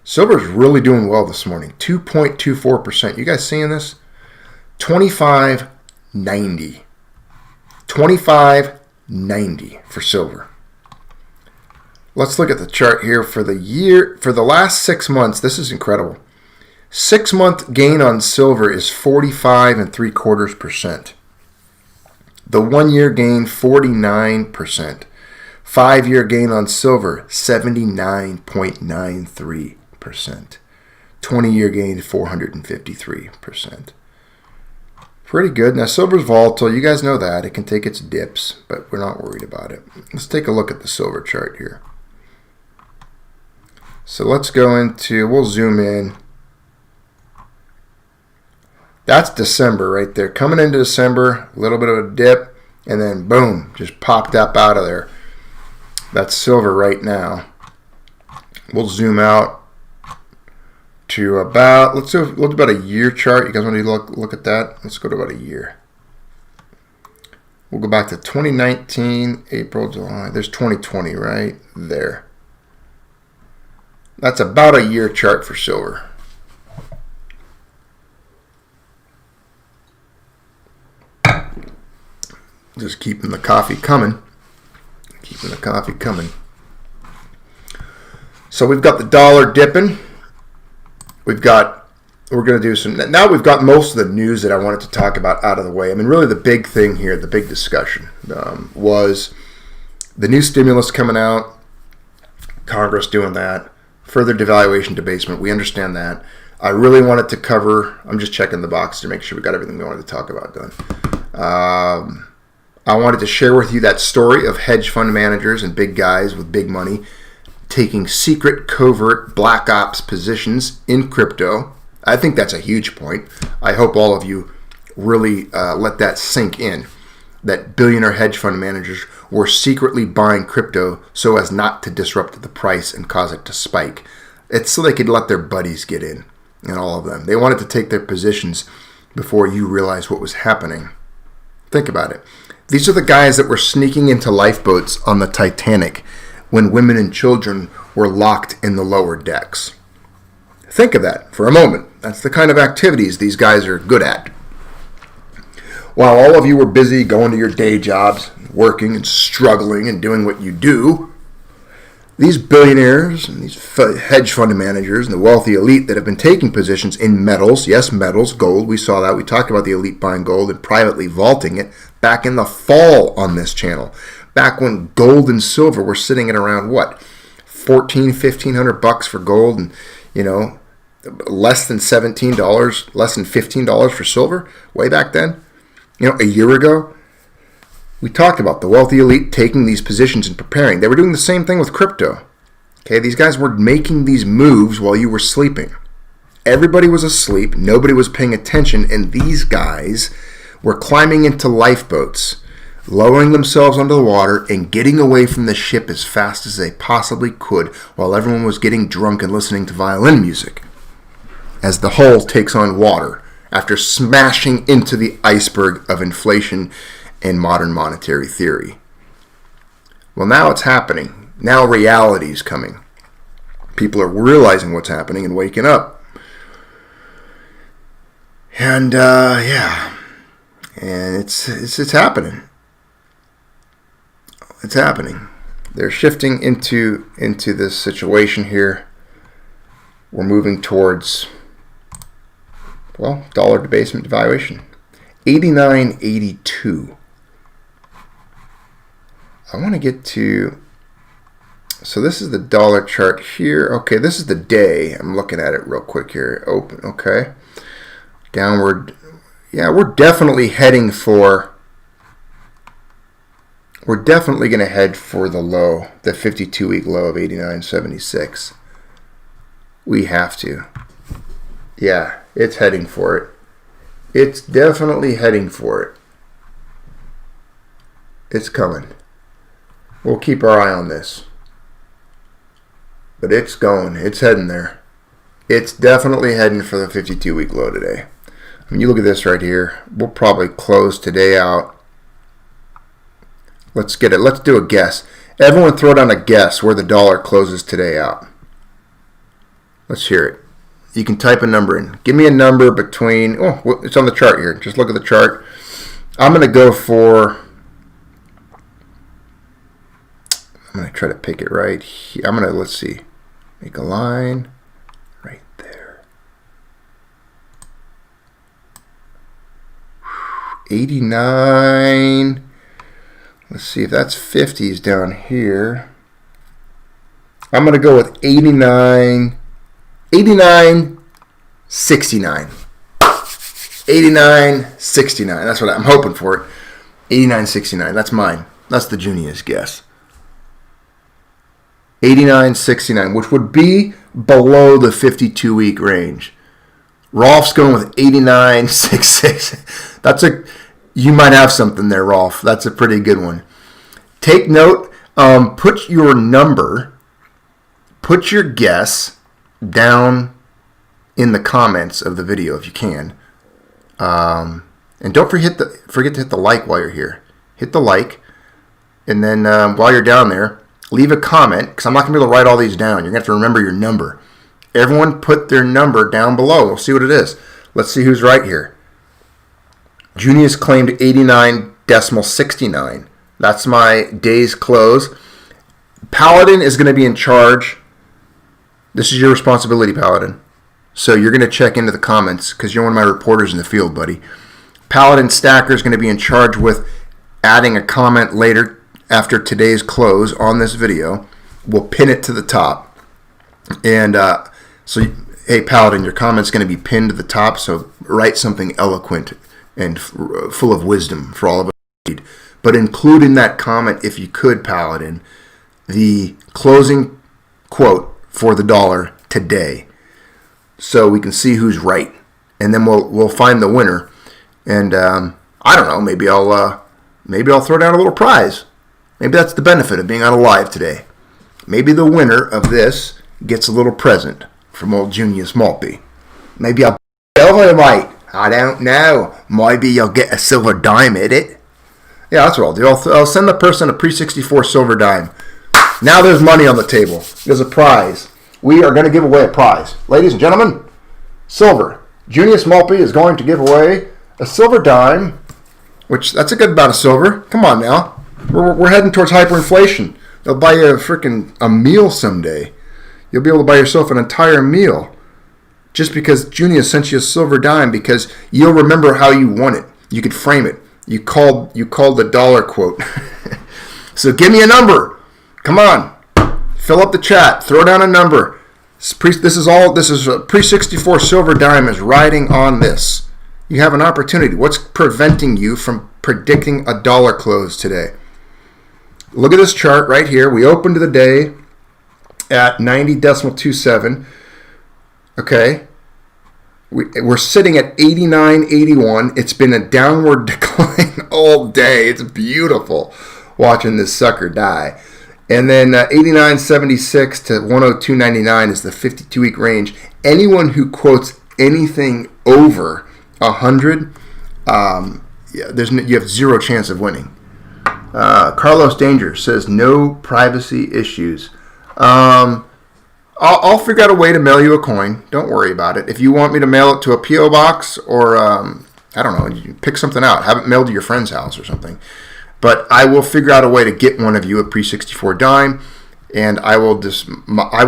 Silver's really doing well this morning, 2.24%. You guys seeing this? 25.90. 25.90 for silver. Let's look at the chart here for the last 6 months. This is incredible. 6-month gain on silver is 45.75%. The 1-year gain, 49%. 5-year gain on silver, 79.93%. 20-year gain, 453%. Pretty good. Now, silver's volatile. You guys know that. It can take its dips, but we're not worried about it. Let's take a look at the silver chart here. So let's go we'll zoom in. That's December right there. Coming into December, a little bit of a dip, and then boom, just popped up out of there. That's silver right now. We'll zoom out to let's do about a year chart. You guys want to look at that? Let's go to about a year. We'll go back to 2019, April, July. There's 2020 right there. That's about a year chart for silver. Just keeping the coffee coming. So we've got the dollar dipping. We're going to do some, now we've got most of the news that I wanted to talk about out of the way. I mean, really the big thing here, the big discussion was the new stimulus coming out, Congress doing that, further devaluation, debasement. We understand that. I really wanted to cover, I'm just checking the box to make sure we got everything we wanted to talk about done. I wanted to share with you that story of hedge fund managers and big guys with big money taking secret, covert, black ops positions in crypto. I think that's a huge point. I hope all of you really let that sink in, that billionaire hedge fund managers were secretly buying crypto so as not to disrupt the price and cause it to spike. It's so they could let their buddies get in, and all of them. They wanted to take their positions before you realized what was happening. Think about it. These are the guys that were sneaking into lifeboats on the Titanic when women and children were locked in the lower decks. Think of that for a moment. That's the kind of activities these guys are good at. While all of you were busy going to your day jobs, working and struggling and doing what you do, these billionaires and these hedge fund managers and the wealthy elite that have been taking positions in metals, yes, metals, gold, we saw that. We talked about the elite buying gold and privately vaulting it back in the fall on this channel. Back when gold and silver were sitting at around what? $1,500 for gold and, less than $17, less than $15 for silver way back then. A year ago, we talked about the wealthy elite taking these positions and preparing. They were doing the same thing with crypto. Okay, these guys were making these moves while you were sleeping. Everybody was asleep. Nobody was paying attention. And these guys were climbing into lifeboats, lowering themselves under the water and getting away from the ship as fast as they possibly could while everyone was getting drunk and listening to violin music as the hull takes on water after smashing into the iceberg of inflation and modern monetary theory. Well, now it's happening. Now reality is coming. People are realizing what's happening and waking up. And and it's happening. It's happening. They're shifting into this situation here. We're moving towards, dollar debasement devaluation. 89.82. I want to get to, so this is the dollar chart here. Okay, this is the day. I'm looking at it real quick here. Open, okay. Downward. Yeah, we're definitely heading for, we're definitely going to head for the low, the 52-week low of 89.76. We have to. Yeah, it's heading for it. It's definitely heading for it. It's coming. We'll keep our eye on this. But it's going. It's heading there. It's definitely heading for the 52-week low today. I mean, you look at this right here. We'll probably close today out. Let's get it. Let's do a guess. Everyone throw down a guess where the dollar closes today out. Let's hear it. You can type a number in. Give me a number between, it's on the chart here. Just look at the chart. I'm going to go for, I'm going to try to pick it right here. I'm going to, let's see, make a line right there. 89. Let's see if that's 50s down here. I'm going to go with 89. 89.69. 89.69. That's what I'm hoping for. 89.69. That's mine. That's the Junior's guess. 89.69, which would be below the 52-week range. Rolf's going with 89.66. You might have something there, Rolf. That's a pretty good one. Take note. Put your number. Put your guess down in the comments of the video if you can. And don't forget to hit the like while you're here. Hit the like. And then while you're down there, leave a comment, because I'm not going to be able to write all these down. You're going to have to remember your number. Everyone put their number down below. We'll see what it is. Let's see who's right here. Junior's claimed 89.69. That's my day's close. Paladin is going to be in charge. This is your responsibility, Paladin. So you're going to check into the comments because you're one of my reporters in the field, buddy. Paladin Stacker is going to be in charge with adding a comment later after today's close on this video. We'll pin it to the top. And hey, Paladin, your comment's going to be pinned to the top, so write something eloquent and full of wisdom for all of us to read. But include in that comment, if you could, Paladin, the closing quote for the dollar today, so we can see who's right, and then we'll find the winner. And I don't know, maybe I'll throw down a little prize. Maybe that's the benefit of being on a live today. Maybe the winner of this gets a little present from old Junius Maltby. Maybe I'll silver, mate. I don't know. Maybe you'll get a silver dime at it. Yeah, that's what I'll do. I'll send the person a pre-64 silver dime. Now there's money on the table. There's a prize. We are going to give away a prize. Ladies and gentlemen, silver. Junius Maltby is going to give away a silver dime, which that's a good amount of silver. Come on now. We're heading towards hyperinflation. They'll buy you a meal someday. You'll be able to buy yourself an entire meal just because Junius sent you a silver dime, because you'll remember how you won it. You could frame it. You called the dollar quote. So give me a number. Come on. Fill up the chat. Throw down a number. This is a pre-64 silver dime is riding on this. You have an opportunity. What's preventing you from predicting a dollar close today? Look at this chart right here. We opened the day at 90.27. Okay. We're sitting at 89.81. It's been a downward decline all day. It's beautiful watching this sucker die. And then 89.76 to 102.99 is the 52-week range. Anyone who quotes anything over 100, you have zero chance of winning. Carlos Danger says no privacy issues. I'll figure out a way to mail you a coin. Don't worry about it. If you want me to mail it to a P.O. box or, I don't know, you pick something out. Have it mailed to your friend's house or something. But I will figure out a way to get one of you a pre-64 dime, and I will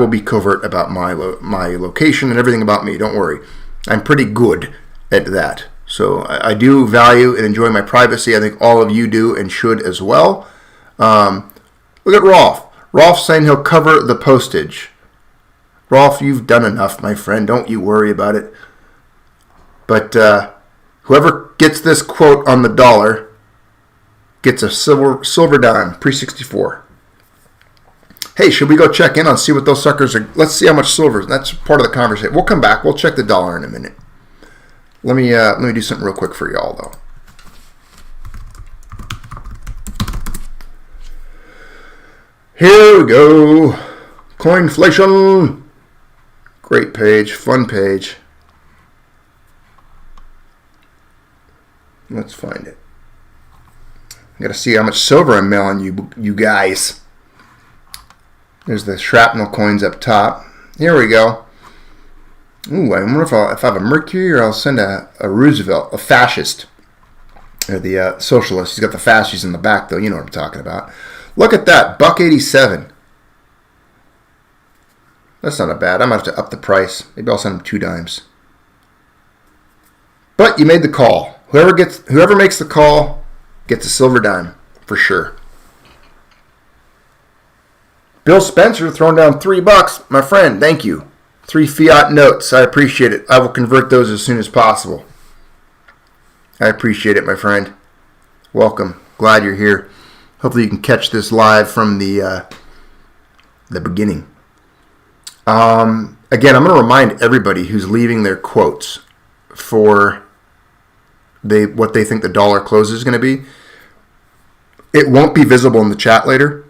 be covert about my location and everything about me. Don't worry. I'm pretty good at that. So I do value and enjoy my privacy. I think all of you do and should as well. Look at Rolf. Rolf's saying he'll cover the postage. Rolf, you've done enough, my friend. Don't you worry about it. But whoever gets this quote on the dollar gets a silver dime, pre-64. Hey, should we go check in on see what those suckers are? Let's see how much silver is. That's part of the conversation. We'll come back. We'll check the dollar in a minute. Let me do something real quick for y'all, though. Here we go. Coinflation. Great page. Fun page. Let's find it. I got to see how much silver I'm mailing you guys. There's the shrapnel coins up top. Here we go. Ooh, I wonder if I have a Mercury or I'll send a Roosevelt, a fascist. Or the socialist. He's got the fascists in the back, though. You know what I'm talking about. Look at that. $1.87. That's not a bad. I'm going to have to up the price. Maybe I'll send him 2 dimes. But you made the call. Whoever makes the call gets a silver dime for sure. Bill Spencer throwing down $3, my friend. Thank you. 3 fiat notes. I appreciate it. I will convert those as soon as possible. I appreciate it, my friend. Welcome. Glad you're here. Hopefully you can catch this live from the beginning. Again, I'm going to remind everybody who's leaving their quotes for what they think the dollar close is going to be. It won't be visible in the chat later.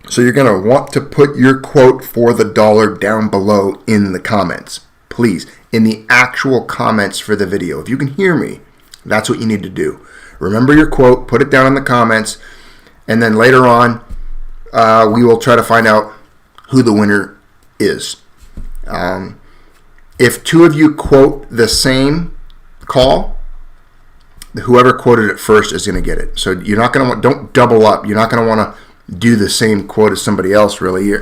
So you're going to want to put your quote for the dollar down below in the comments. Please, in the actual comments for the video. If you can hear me, that's what you need to do. Remember your quote, put it down in the comments, and then later on, we will try to find out who the winner is. If 2 of you quote the same call, whoever quoted it first is going to get it. So you're not going to don't double up. You're not going to want to do the same quote as somebody else, really.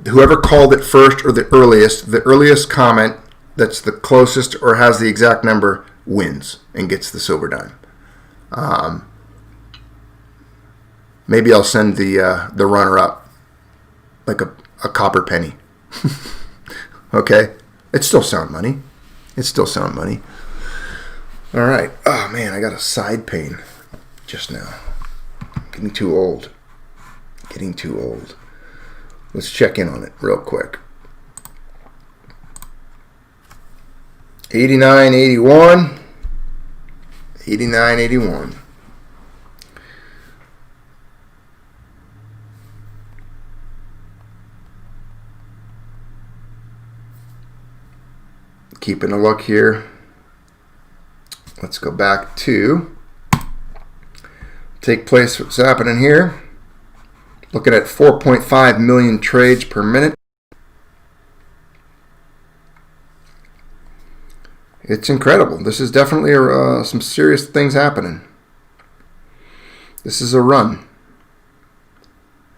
Whoever called it first or the earliest comment that's the closest or has the exact number wins and gets the silver dime. Maybe I'll send the runner-up like a copper penny. Okay? It's still sound money. All right. Oh, man, I got a side pain just now. Getting too old. Let's check in on it real quick. 89.81. 89.81. Keeping a look here. Let's go back to take place. What's happening here? Looking at 4.5 million trades per minute. It's incredible. This is definitely some serious things happening. This is a run.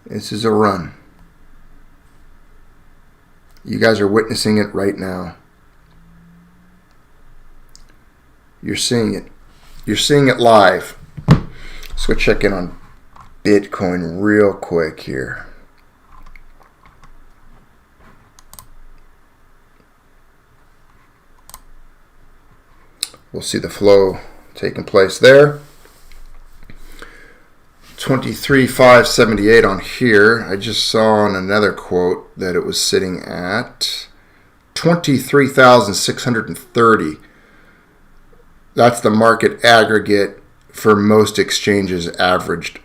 This is a run. You guys are witnessing it right now. You're seeing it. You're seeing it live. Let's go check in on Bitcoin real quick here. We'll see the flow taking place there. 23,578 on here. I just saw on another quote that it was sitting at 23,630. That's the market aggregate for most exchanges averaged.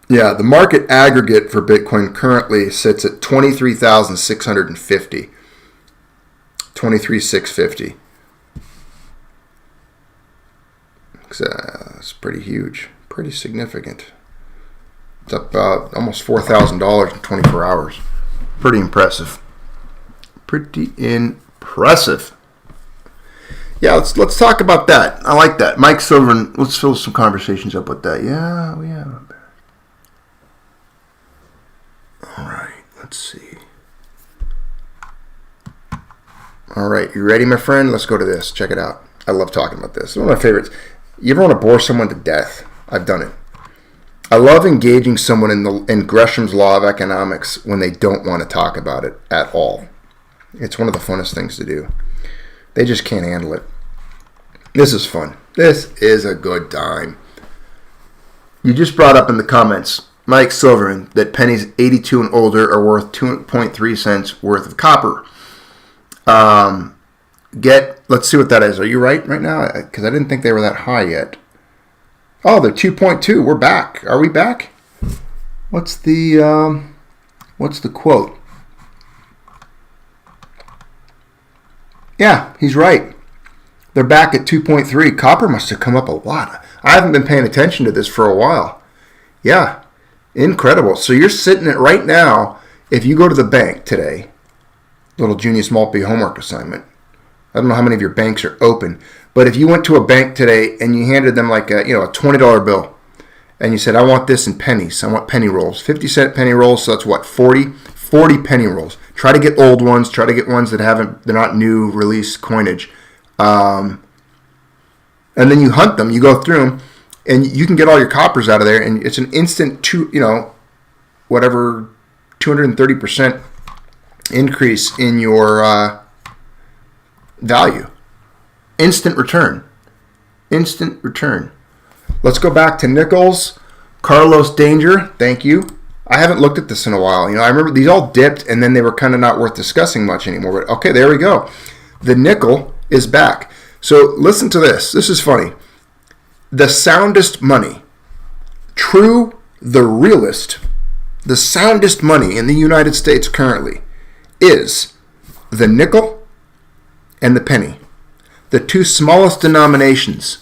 Yeah, the market aggregate for Bitcoin currently sits at 23,650. 23,650. That's pretty huge, pretty significant. It's up almost $4,000 in 24 hours. Pretty impressive. Pretty impressive. Yeah, let's talk about that. I like that. Mike Silverman, let's fill some conversations up with that. Yeah, we have. All right, let's see. All right, you ready, my friend? Let's go to this. Check it out. I love talking about this. It's one of my favorites. You ever want to bore someone to death? I've done it. I love engaging someone in Gresham's law of economics when they don't want to talk about it at all. It's one of the funnest things to do. They just can't handle it. This is fun. This is a good time. You just brought up in the comments, Mike Silverman, that pennies 82 and older are worth 2.3 cents worth of copper. Let's see what that is. Are you right now? Because I didn't think they were that high yet. Oh, they're 2.2. We're back. Are we back? What's the quote? Yeah, he's right. They're back at 2.3. Copper must have come up a lot. I haven't been paying attention to this for a while. Yeah, incredible. So you're sitting at right now, if you go to the bank today, little Junius Maltby homework assignment. I don't know how many of your banks are open, but if you went to a bank today and you handed them like a $20 bill, and you said, I want this in pennies. I want penny rolls. 50-cent penny rolls, so that's what, 40 penny rolls. Try to get old ones. Try to get ones that they're not new release coinage. And then you hunt them. You go through them, and you can get all your coppers out of there, and it's an instant 230% increase in your value. Instant return. Instant return. Let's go back to nickels. Carlos Danger, thank you. I haven't looked at this in a while. I remember these all dipped and then they were kind of not worth discussing much anymore. But okay, there we go. The nickel is back. So listen to this. This is funny. The soundest money, true, the realest, the soundest money in the United States currently is the nickel and the penny. The two smallest denominations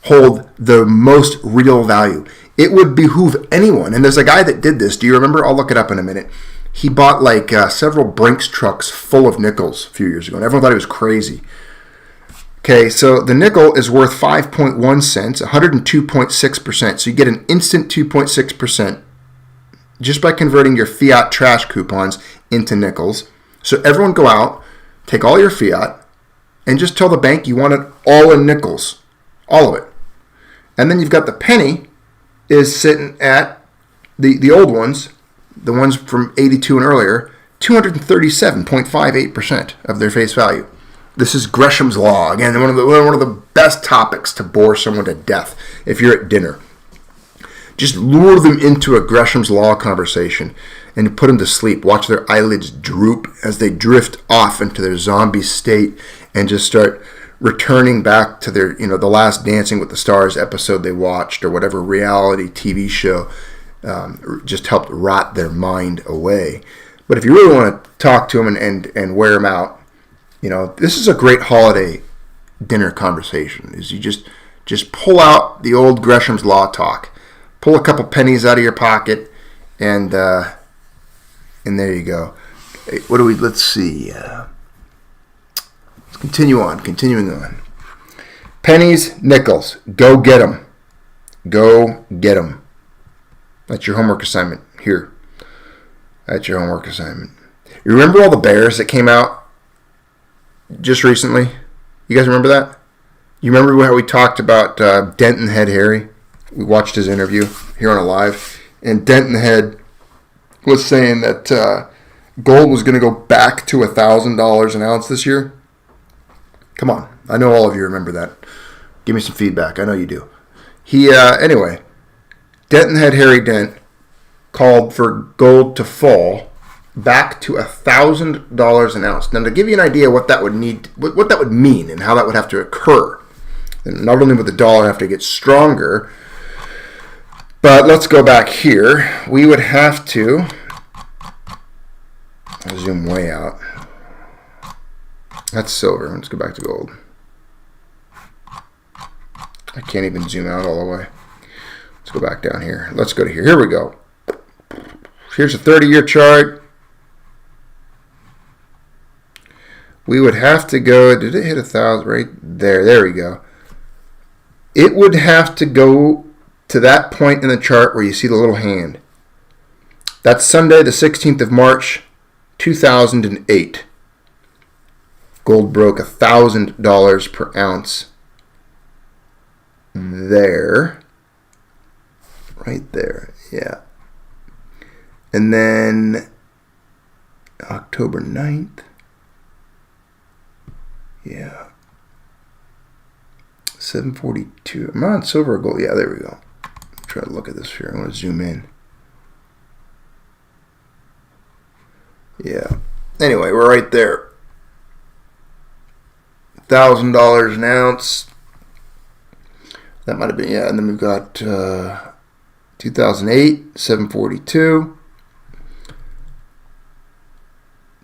hold the most real value. It would behoove anyone, and there's a guy that did this. Do you remember? I'll look it up in a minute. He bought like several Brinks trucks full of nickels a few years ago, and everyone thought he was crazy. Okay, so the nickel is worth 5.1 cents, 102.6%. So you get an instant 2.6% just by converting your fiat trash coupons into nickels. So everyone go out, take all your fiat, and just tell the bank you want it all in nickels. All of it. And then you've got the penny is sitting at the old ones, the ones from 82 and earlier, 237.58% of their face value. This is Gresham's Law. Again, one of the best topics to bore someone to death if you're at dinner. Just lure them into a Gresham's Law conversation and put them to sleep. Watch their eyelids droop as they drift off into their zombie state and just start returning back to their, the last Dancing with the Stars episode they watched or whatever reality TV show just helped rot their mind away. But if you really want to talk to them and wear them out, this is a great holiday dinner conversation. Is you just pull out the old Gresham's Law talk. Pull a couple pennies out of your pocket, and there you go. Let's see. Let's continuing on. Pennies, nickels. Go get them. Go get them. That's your homework assignment. Here. That's your homework assignment. You remember all the bears that came out just recently? You guys remember that? You remember how we talked about Denton Head Harry? We watched his interview here on a live, and Denton Head was saying that gold was going to go back to $1,000 an ounce this year. Come on, I know all of you remember that. Give me some feedback. I know you do. Anyway, Denton Head Harry Dent called for gold to fall back to $1,000 an ounce. Now, to give you an idea what that would mean, and how that would have to occur, and not only would the dollar have to get stronger, but let's go back here. We would have to zoom way out. That's silver. Let's go back to gold. I can't even zoom out all the way. Let's go back down here. Let's go to here. Here we go. Here's a 30-year chart. We would have to go, did it hit 1,000 right there? There we go. It would have to go to that point in the chart where you see the little hand. That's Sunday, the 16th of March, 2008. Gold broke $1,000 per ounce. There. Right there, yeah. And then October 9th. Yeah. 742. Am I on silver or gold? Yeah, there we go. Try to look at this here. I want to zoom in. Yeah. Anyway, we're right there. $1,000 an ounce. That might have been, yeah. And then we've got 2008, 742.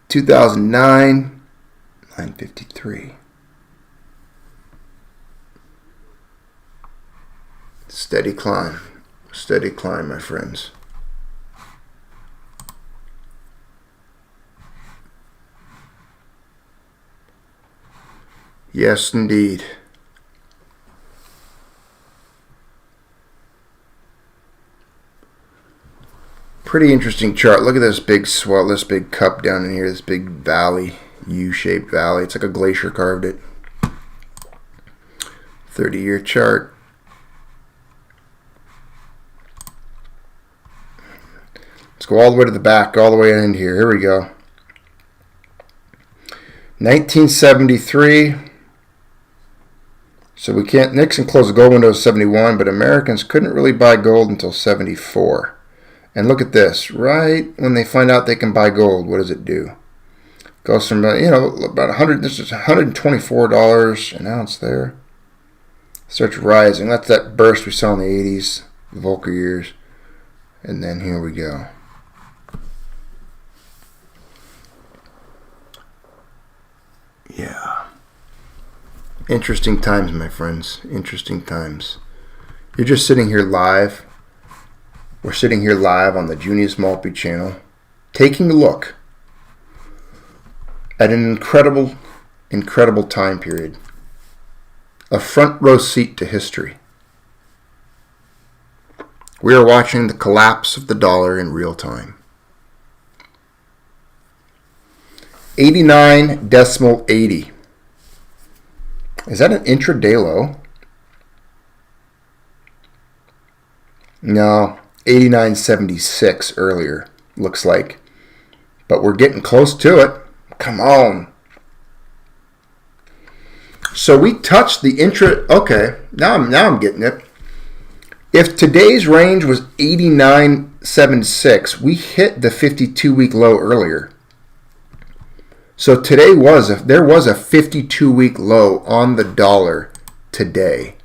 2009, 953. Steady climb, my friends. Yes, indeed. Pretty interesting chart. Look at this big swell, this big cup down in here, this big valley, U-shaped valley. It's like a glacier carved it. 30-year chart. Let's go all the way to the back, all the way in here. Here we go. 1973. So we can't, Nixon closed the gold window at 71, but Americans couldn't really buy gold until 74. And look at this. Right when they find out they can buy gold, what does it do? Goes from, about 100, this is $124 an ounce there. Starts rising. That's that burst we saw in the 80s, the Volcker years. And then here we go. Yeah. Interesting times, my friends. Interesting times. You're just sitting here live. We're sitting here live on the Junius Maltby channel, taking a look at an incredible, incredible time period. A front row seat to history. We are watching the collapse of the dollar in real time. 89.80. Is that an intraday low? No, 89.76 earlier, looks like. But we're getting close to it. Come on. So we touched the okay, now I'm getting it. If today's range was 89.76, we hit the 52-week low earlier. So there was a 52-week low on the dollar today.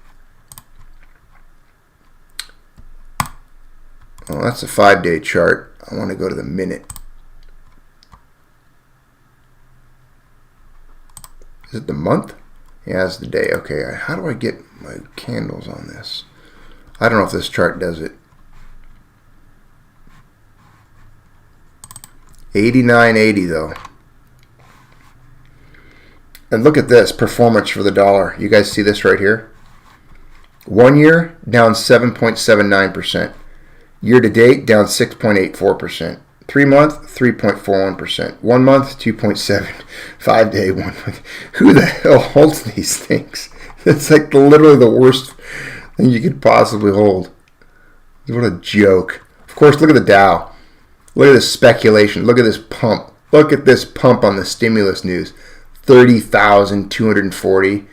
Oh, that's a 5-day chart. I want to go to the minute. Is it the month? Yeah, it's the day. Okay, how do I get my candles on this? I don't know if this chart does it. 89.80 though. And look at this performance for the dollar. You guys see this right here? 1 year down 7.79%. Year to date down 6.84%. 3 month 3.41%. 1 month 2.7. 5 day 1 month. Who the hell holds these things? It's like literally the worst thing you could possibly hold. What a joke. Of course, look at the Dow. Look at this speculation. Look at this pump. Look at this pump on the stimulus news. 30,240.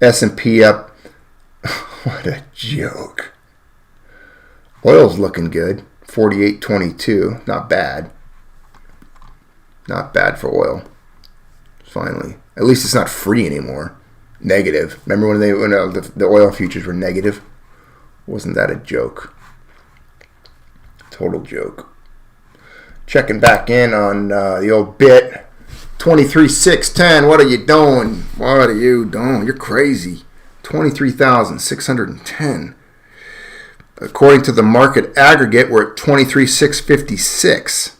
S&P up. What a joke. Oil's looking good. 48.22. Not bad. Not bad for oil. Finally. At least it's not free anymore. Negative. Remember when the oil futures were negative? Wasn't that a joke? Total joke. Checking back in on the old bit. 23,610. What are you doing? What are you doing? You're crazy. 23,610. According to the market aggregate, we're at 23,656.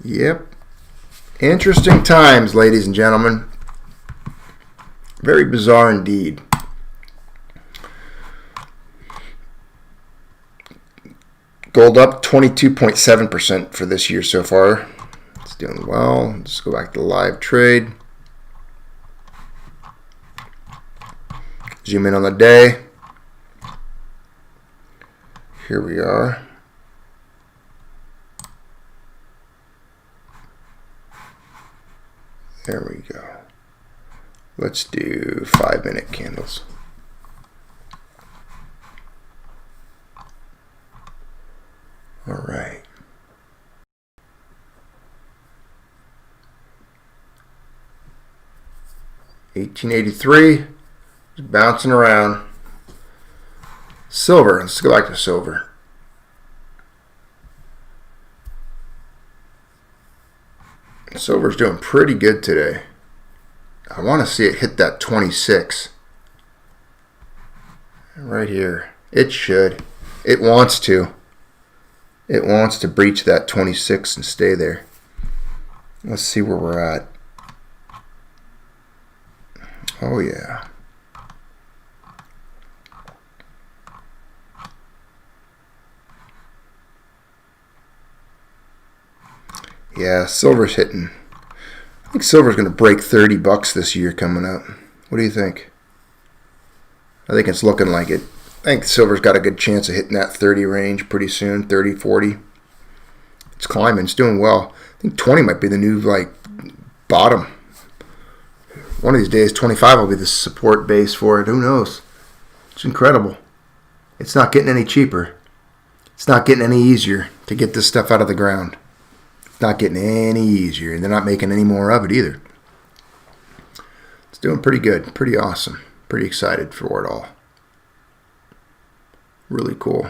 Yep. Interesting times, ladies and gentlemen. Very bizarre indeed. Gold up 22.7% for this year so far. It's doing well. Let's go back to live trade. Zoom in on the day. Here we are. There we go. Let's do 5-minute candles. All right. $18.83. Bouncing around. Silver. Let's go back to silver. Silver's doing pretty good today. I want to see it hit that 26. Right here. It should. It wants to. It wants to breach that 26 and stay there. Let's see where we're at. Oh yeah. Yeah, silver's hitting. I think silver's going to break $30 this year coming up. What do you think? I think it's looking like it. I think silver's got a good chance of hitting that 30 range pretty soon, 30, 40. It's climbing. It's doing well. I think 20 might be the new bottom. One of these days, 25 will be the support base for it. Who knows? It's incredible. It's not getting any cheaper. It's not getting any easier to get this stuff out of the ground. It's not getting any easier. And they're not making any more of it either. It's doing pretty good. Pretty awesome. Pretty excited for it all. Really cool.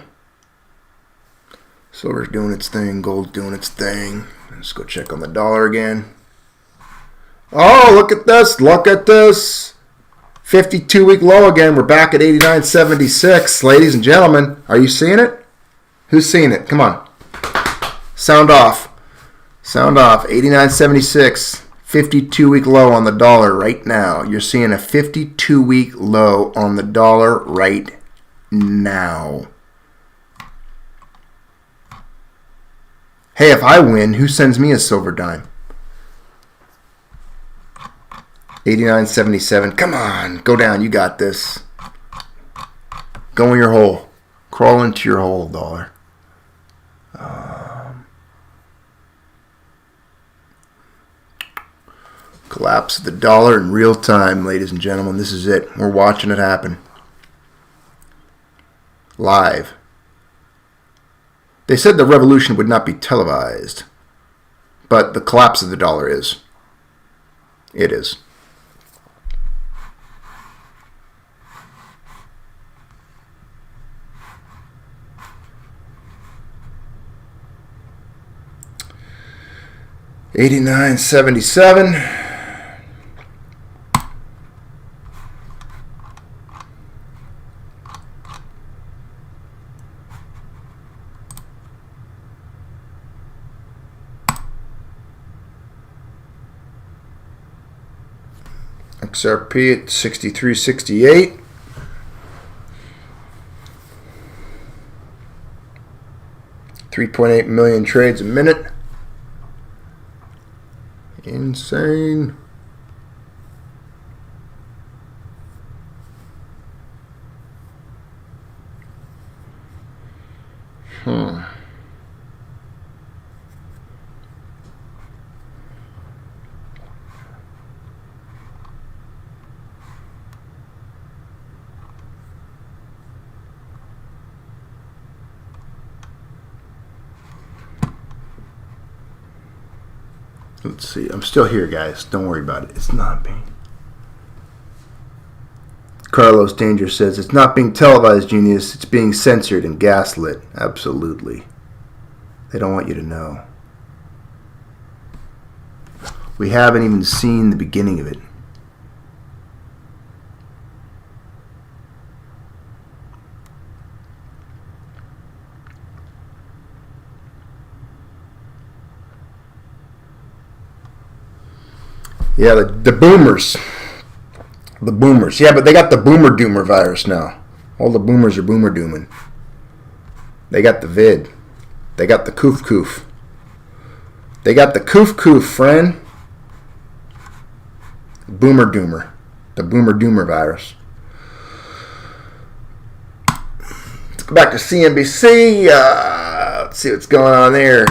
Silver's doing its thing. Gold's doing its thing. Let's go check on the dollar again. Oh, look at this. Look at this. 52-week low again. We're back at 89.76. Ladies and gentlemen, are you seeing it? Who's seeing it? Come on. Sound off. Sound off. 89.76. 52-week low on the dollar right now. You're seeing a 52-week low on the dollar right now. Hey, if I win, who sends me a silver dime? 89.77. Come on, go down. You got this. Go in your hole. Crawl into your hole, dollar. Collapse of the dollar in real time, ladies and gentlemen. This is it. We're watching it happen. live. They said the revolution would not be televised, but the collapse of the dollar is. It is. $89.77. XRP at 63.68. $3.8 million trades a minute. Insane. Let's see. I'm still here, guys. Don't worry about it. It's not being. Carlos Danger says, it's not being televised, Genius. It's being censored and gaslit. Absolutely. They don't want you to know. We haven't even seen the beginning of it. Yeah, the boomers. The boomers. Yeah, but they got the boomer doomer virus now. All the boomers are boomer dooming. They got the vid. They got the coof coof. They got the coof coof, friend. Boomer doomer. The boomer doomer virus. Let's go back to CNBC. Let's see what's going on there.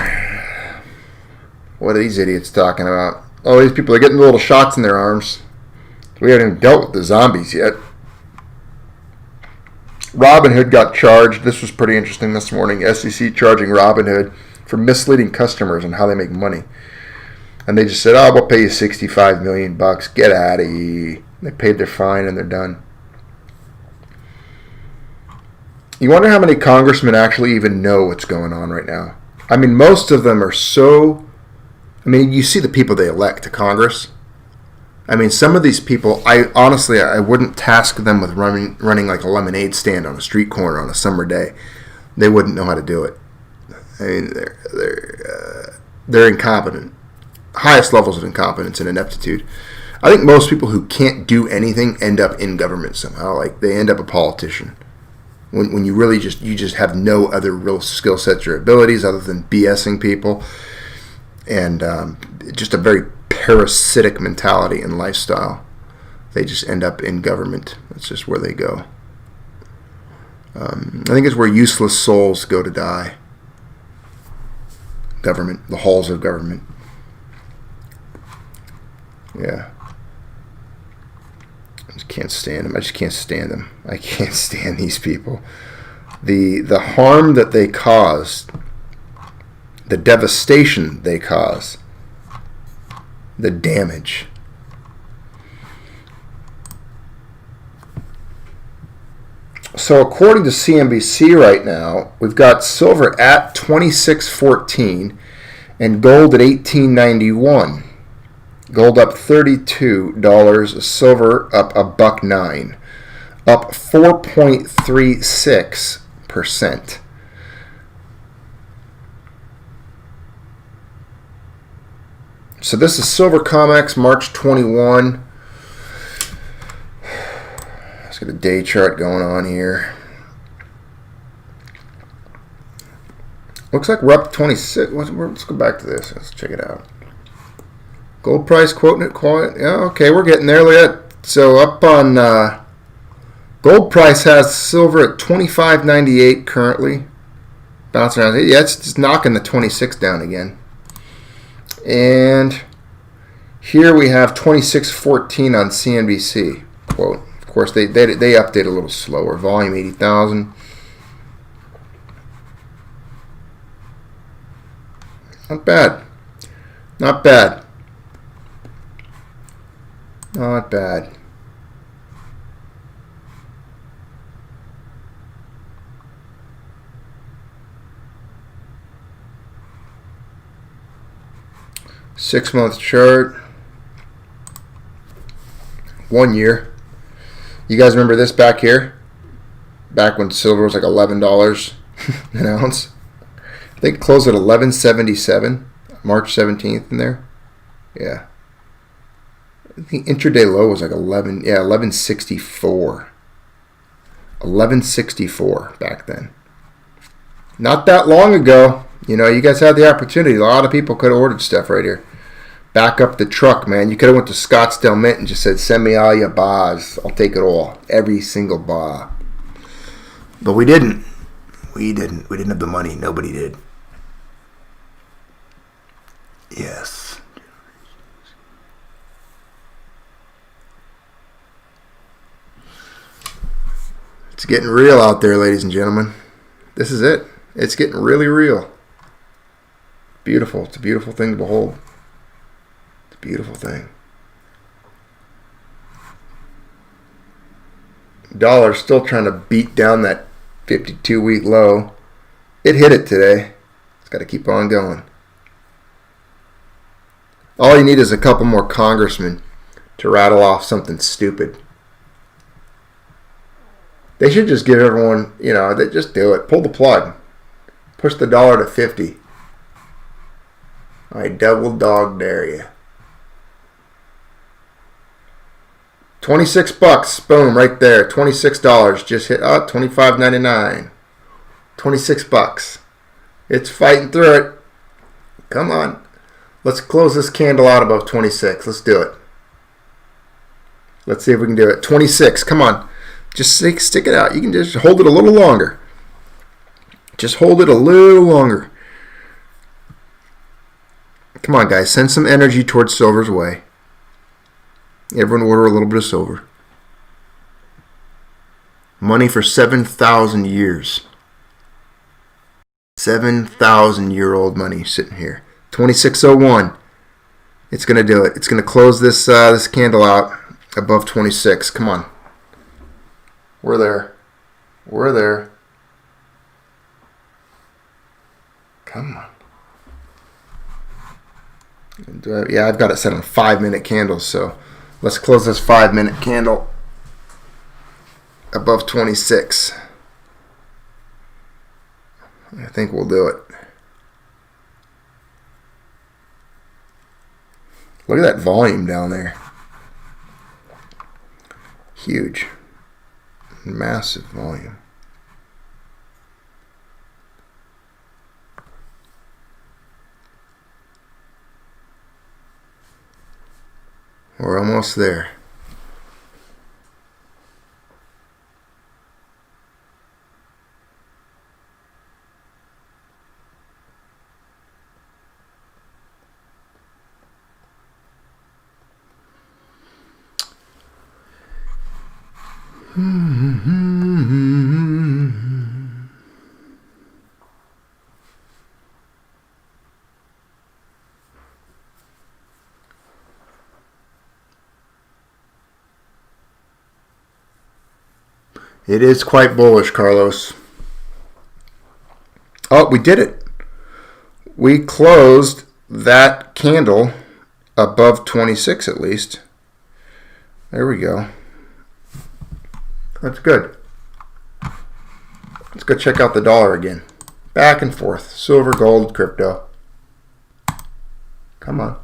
What are these idiots talking about? Oh, these people are getting little shots in their arms. We haven't even dealt with the zombies yet. Robinhood got charged. This was pretty interesting this morning. SEC charging Robinhood for misleading customers on how they make money. And they just said, oh, we'll pay you $65 million. Get out of here. They paid their fine and they're done. You wonder how many congressmen actually even know what's going on right now. I mean, most of them are so... I mean, you see the people they elect to Congress. I mean, some of these people, I wouldn't task them with running like a lemonade stand on a street corner on a summer day. They wouldn't know how to do it. I mean, they're incompetent. Highest levels of incompetence and ineptitude. I think most people who can't do anything end up in government somehow. Like they end up a politician. When you really just have no other real skill sets or abilities other than BSing people. And just a very parasitic mentality and lifestyle. They just end up in government. That's just where they go. I think it's where useless souls go to die. Government, the halls of government. Yeah. I just can't stand them. I can't stand these people. The harm that they cause, the devastation they cause, the damage. So according to CNBC right now, we've got silver at $26.14 and gold at $18.91. Gold up $32, silver up $1.09, up 4.36%. So this is Silver Comex, March 21. Let's get a day chart going on here. Looks like we're up 26. Let's go back to this. Let's check it out. Gold price quoting it quiet. Yeah, okay, we're getting there. Look at that. So up on gold price has silver at $25.98 currently. Bouncing around. Yeah, it's just knocking the 26 down again. And here we have 26.14 on CNBC quote. Of course, they update a little slower. Volume 80,000. Not bad. Not bad. Not bad. Six-month chart. 1 year. You guys remember this back here? Back when silver was like $11 an ounce. I think it closed at $11.77, March 17th in there. Yeah. I think intraday low was like $11.64. $11.64 back then. Not that long ago. You know, you guys had the opportunity. A lot of people could have ordered stuff right here. Back up the truck, man. You could have went to Scottsdale Mint and just said, send me all your bars. I'll take it all. Every single bar. But we didn't. We didn't. We didn't have the money. Nobody did. Yes. It's getting real out there, ladies and gentlemen. This is it. It's getting really real. Beautiful. It's a beautiful thing to behold. It's a beautiful thing. Dollar's still trying to beat down that 52-week low. It hit it today. It's got to keep on going. All you need is a couple more congressmen to rattle off something stupid. They should just give everyone, you know, they just do it. Pull the plug. Push the dollar to 50. I double dog dare you. 26 bucks. Boom, right there. $26 just hit up. $25.99. 26 bucks. It's fighting through it. Come on. Let's close this candle out above 26. Let's do it. Let's see if we can do it. 26. Come on. Just stick it out. You can just hold it a little longer. Just hold it a little longer. Come on, guys. Send some energy towards silver's way. Everyone order a little bit of silver. Money for 7,000 years. 7,000-year-old money sitting here. 2601. It's going to do it. It's going to close this this candle out above 26. Come on. We're there. We're there. Come on. Yeah, I've got it set on 5-minute candles, so let's close this 5-minute candle above 26. I think we'll do it. Look at that volume down there. Huge. Massive volume. We're almost there. It is quite bullish, Carlos. Oh, we did it. We closed that candle above 26 at least. There we go. That's good. Let's go check out the dollar again. Back and forth. Silver, gold, crypto. Come on.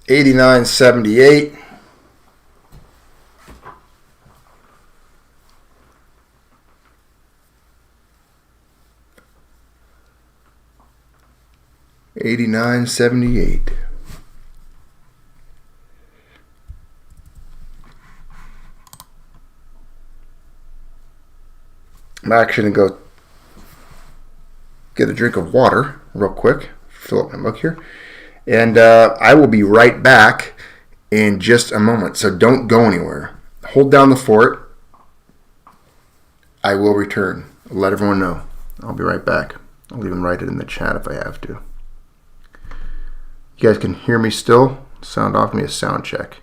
$89.78. $89.78. I'm actually going to go get a drink of water real quick. Fill up my mug here. And I will be right back in just a moment. So don't go anywhere. hold down the fort. I will return. I'll let everyone know. I'll be right back. I'll even write it in the chat if I have to. You guys can hear me still? Sound off. Me a sound check.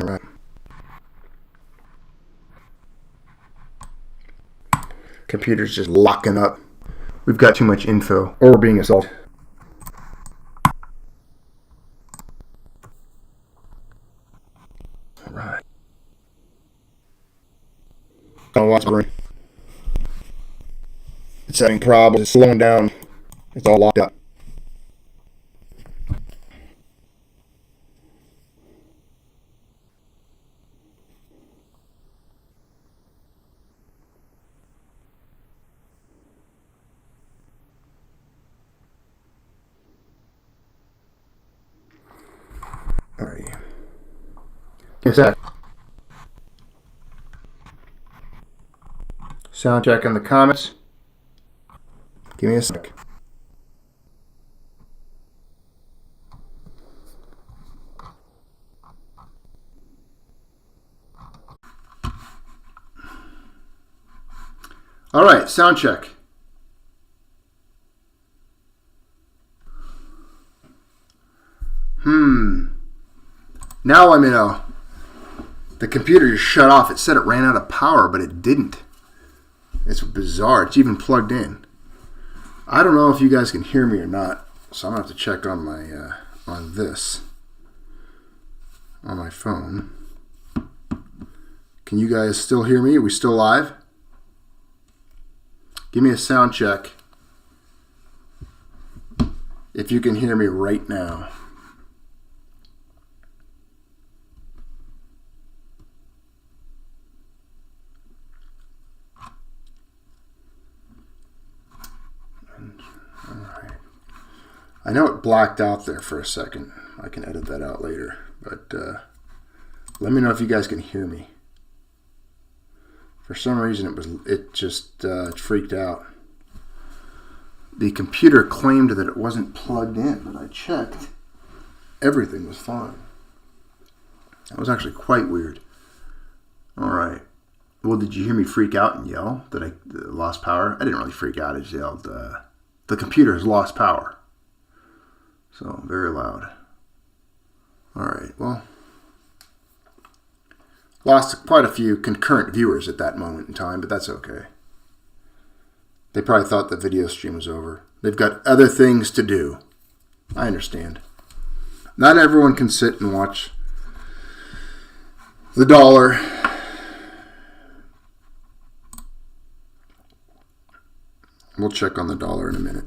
All right. Computer's just locking up. We've got too much info, or we're being assaulted. All right. It's having problems. It's slowing down. It's all locked up. All right. Give me a sec. Sound check in the comments. Give me a sec. All right, sound check. Now I'm in a... The computer just shut off. It said it ran out of power, but it didn't. It's bizarre. It's even plugged in. I don't know if you guys can hear me or not, so I'm going to have to check on my on this on my phone. Can you guys still hear me? Are we still live? Give me a sound check if you can hear me right now. I know it blacked out there for a second. I can edit that out later. But let me know if you guys can hear me. For some reason, it just freaked out. The computer claimed that it wasn't plugged in, but I checked. Everything was fine. That was actually quite weird. All right. Well, did you hear me freak out and yell that I lost power? I didn't really freak out. I just yelled, the computer has lost power. So, very loud. All right, well, lost quite a few concurrent viewers at that moment in time, but that's okay. They probably thought the video stream was over. They've got other things to do. I understand. Not everyone can sit and watch the dollar. We'll check on the dollar in a minute.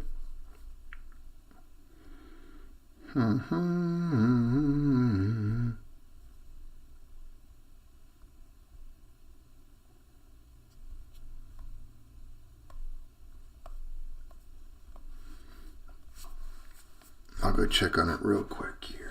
I'll go check on it real quick here.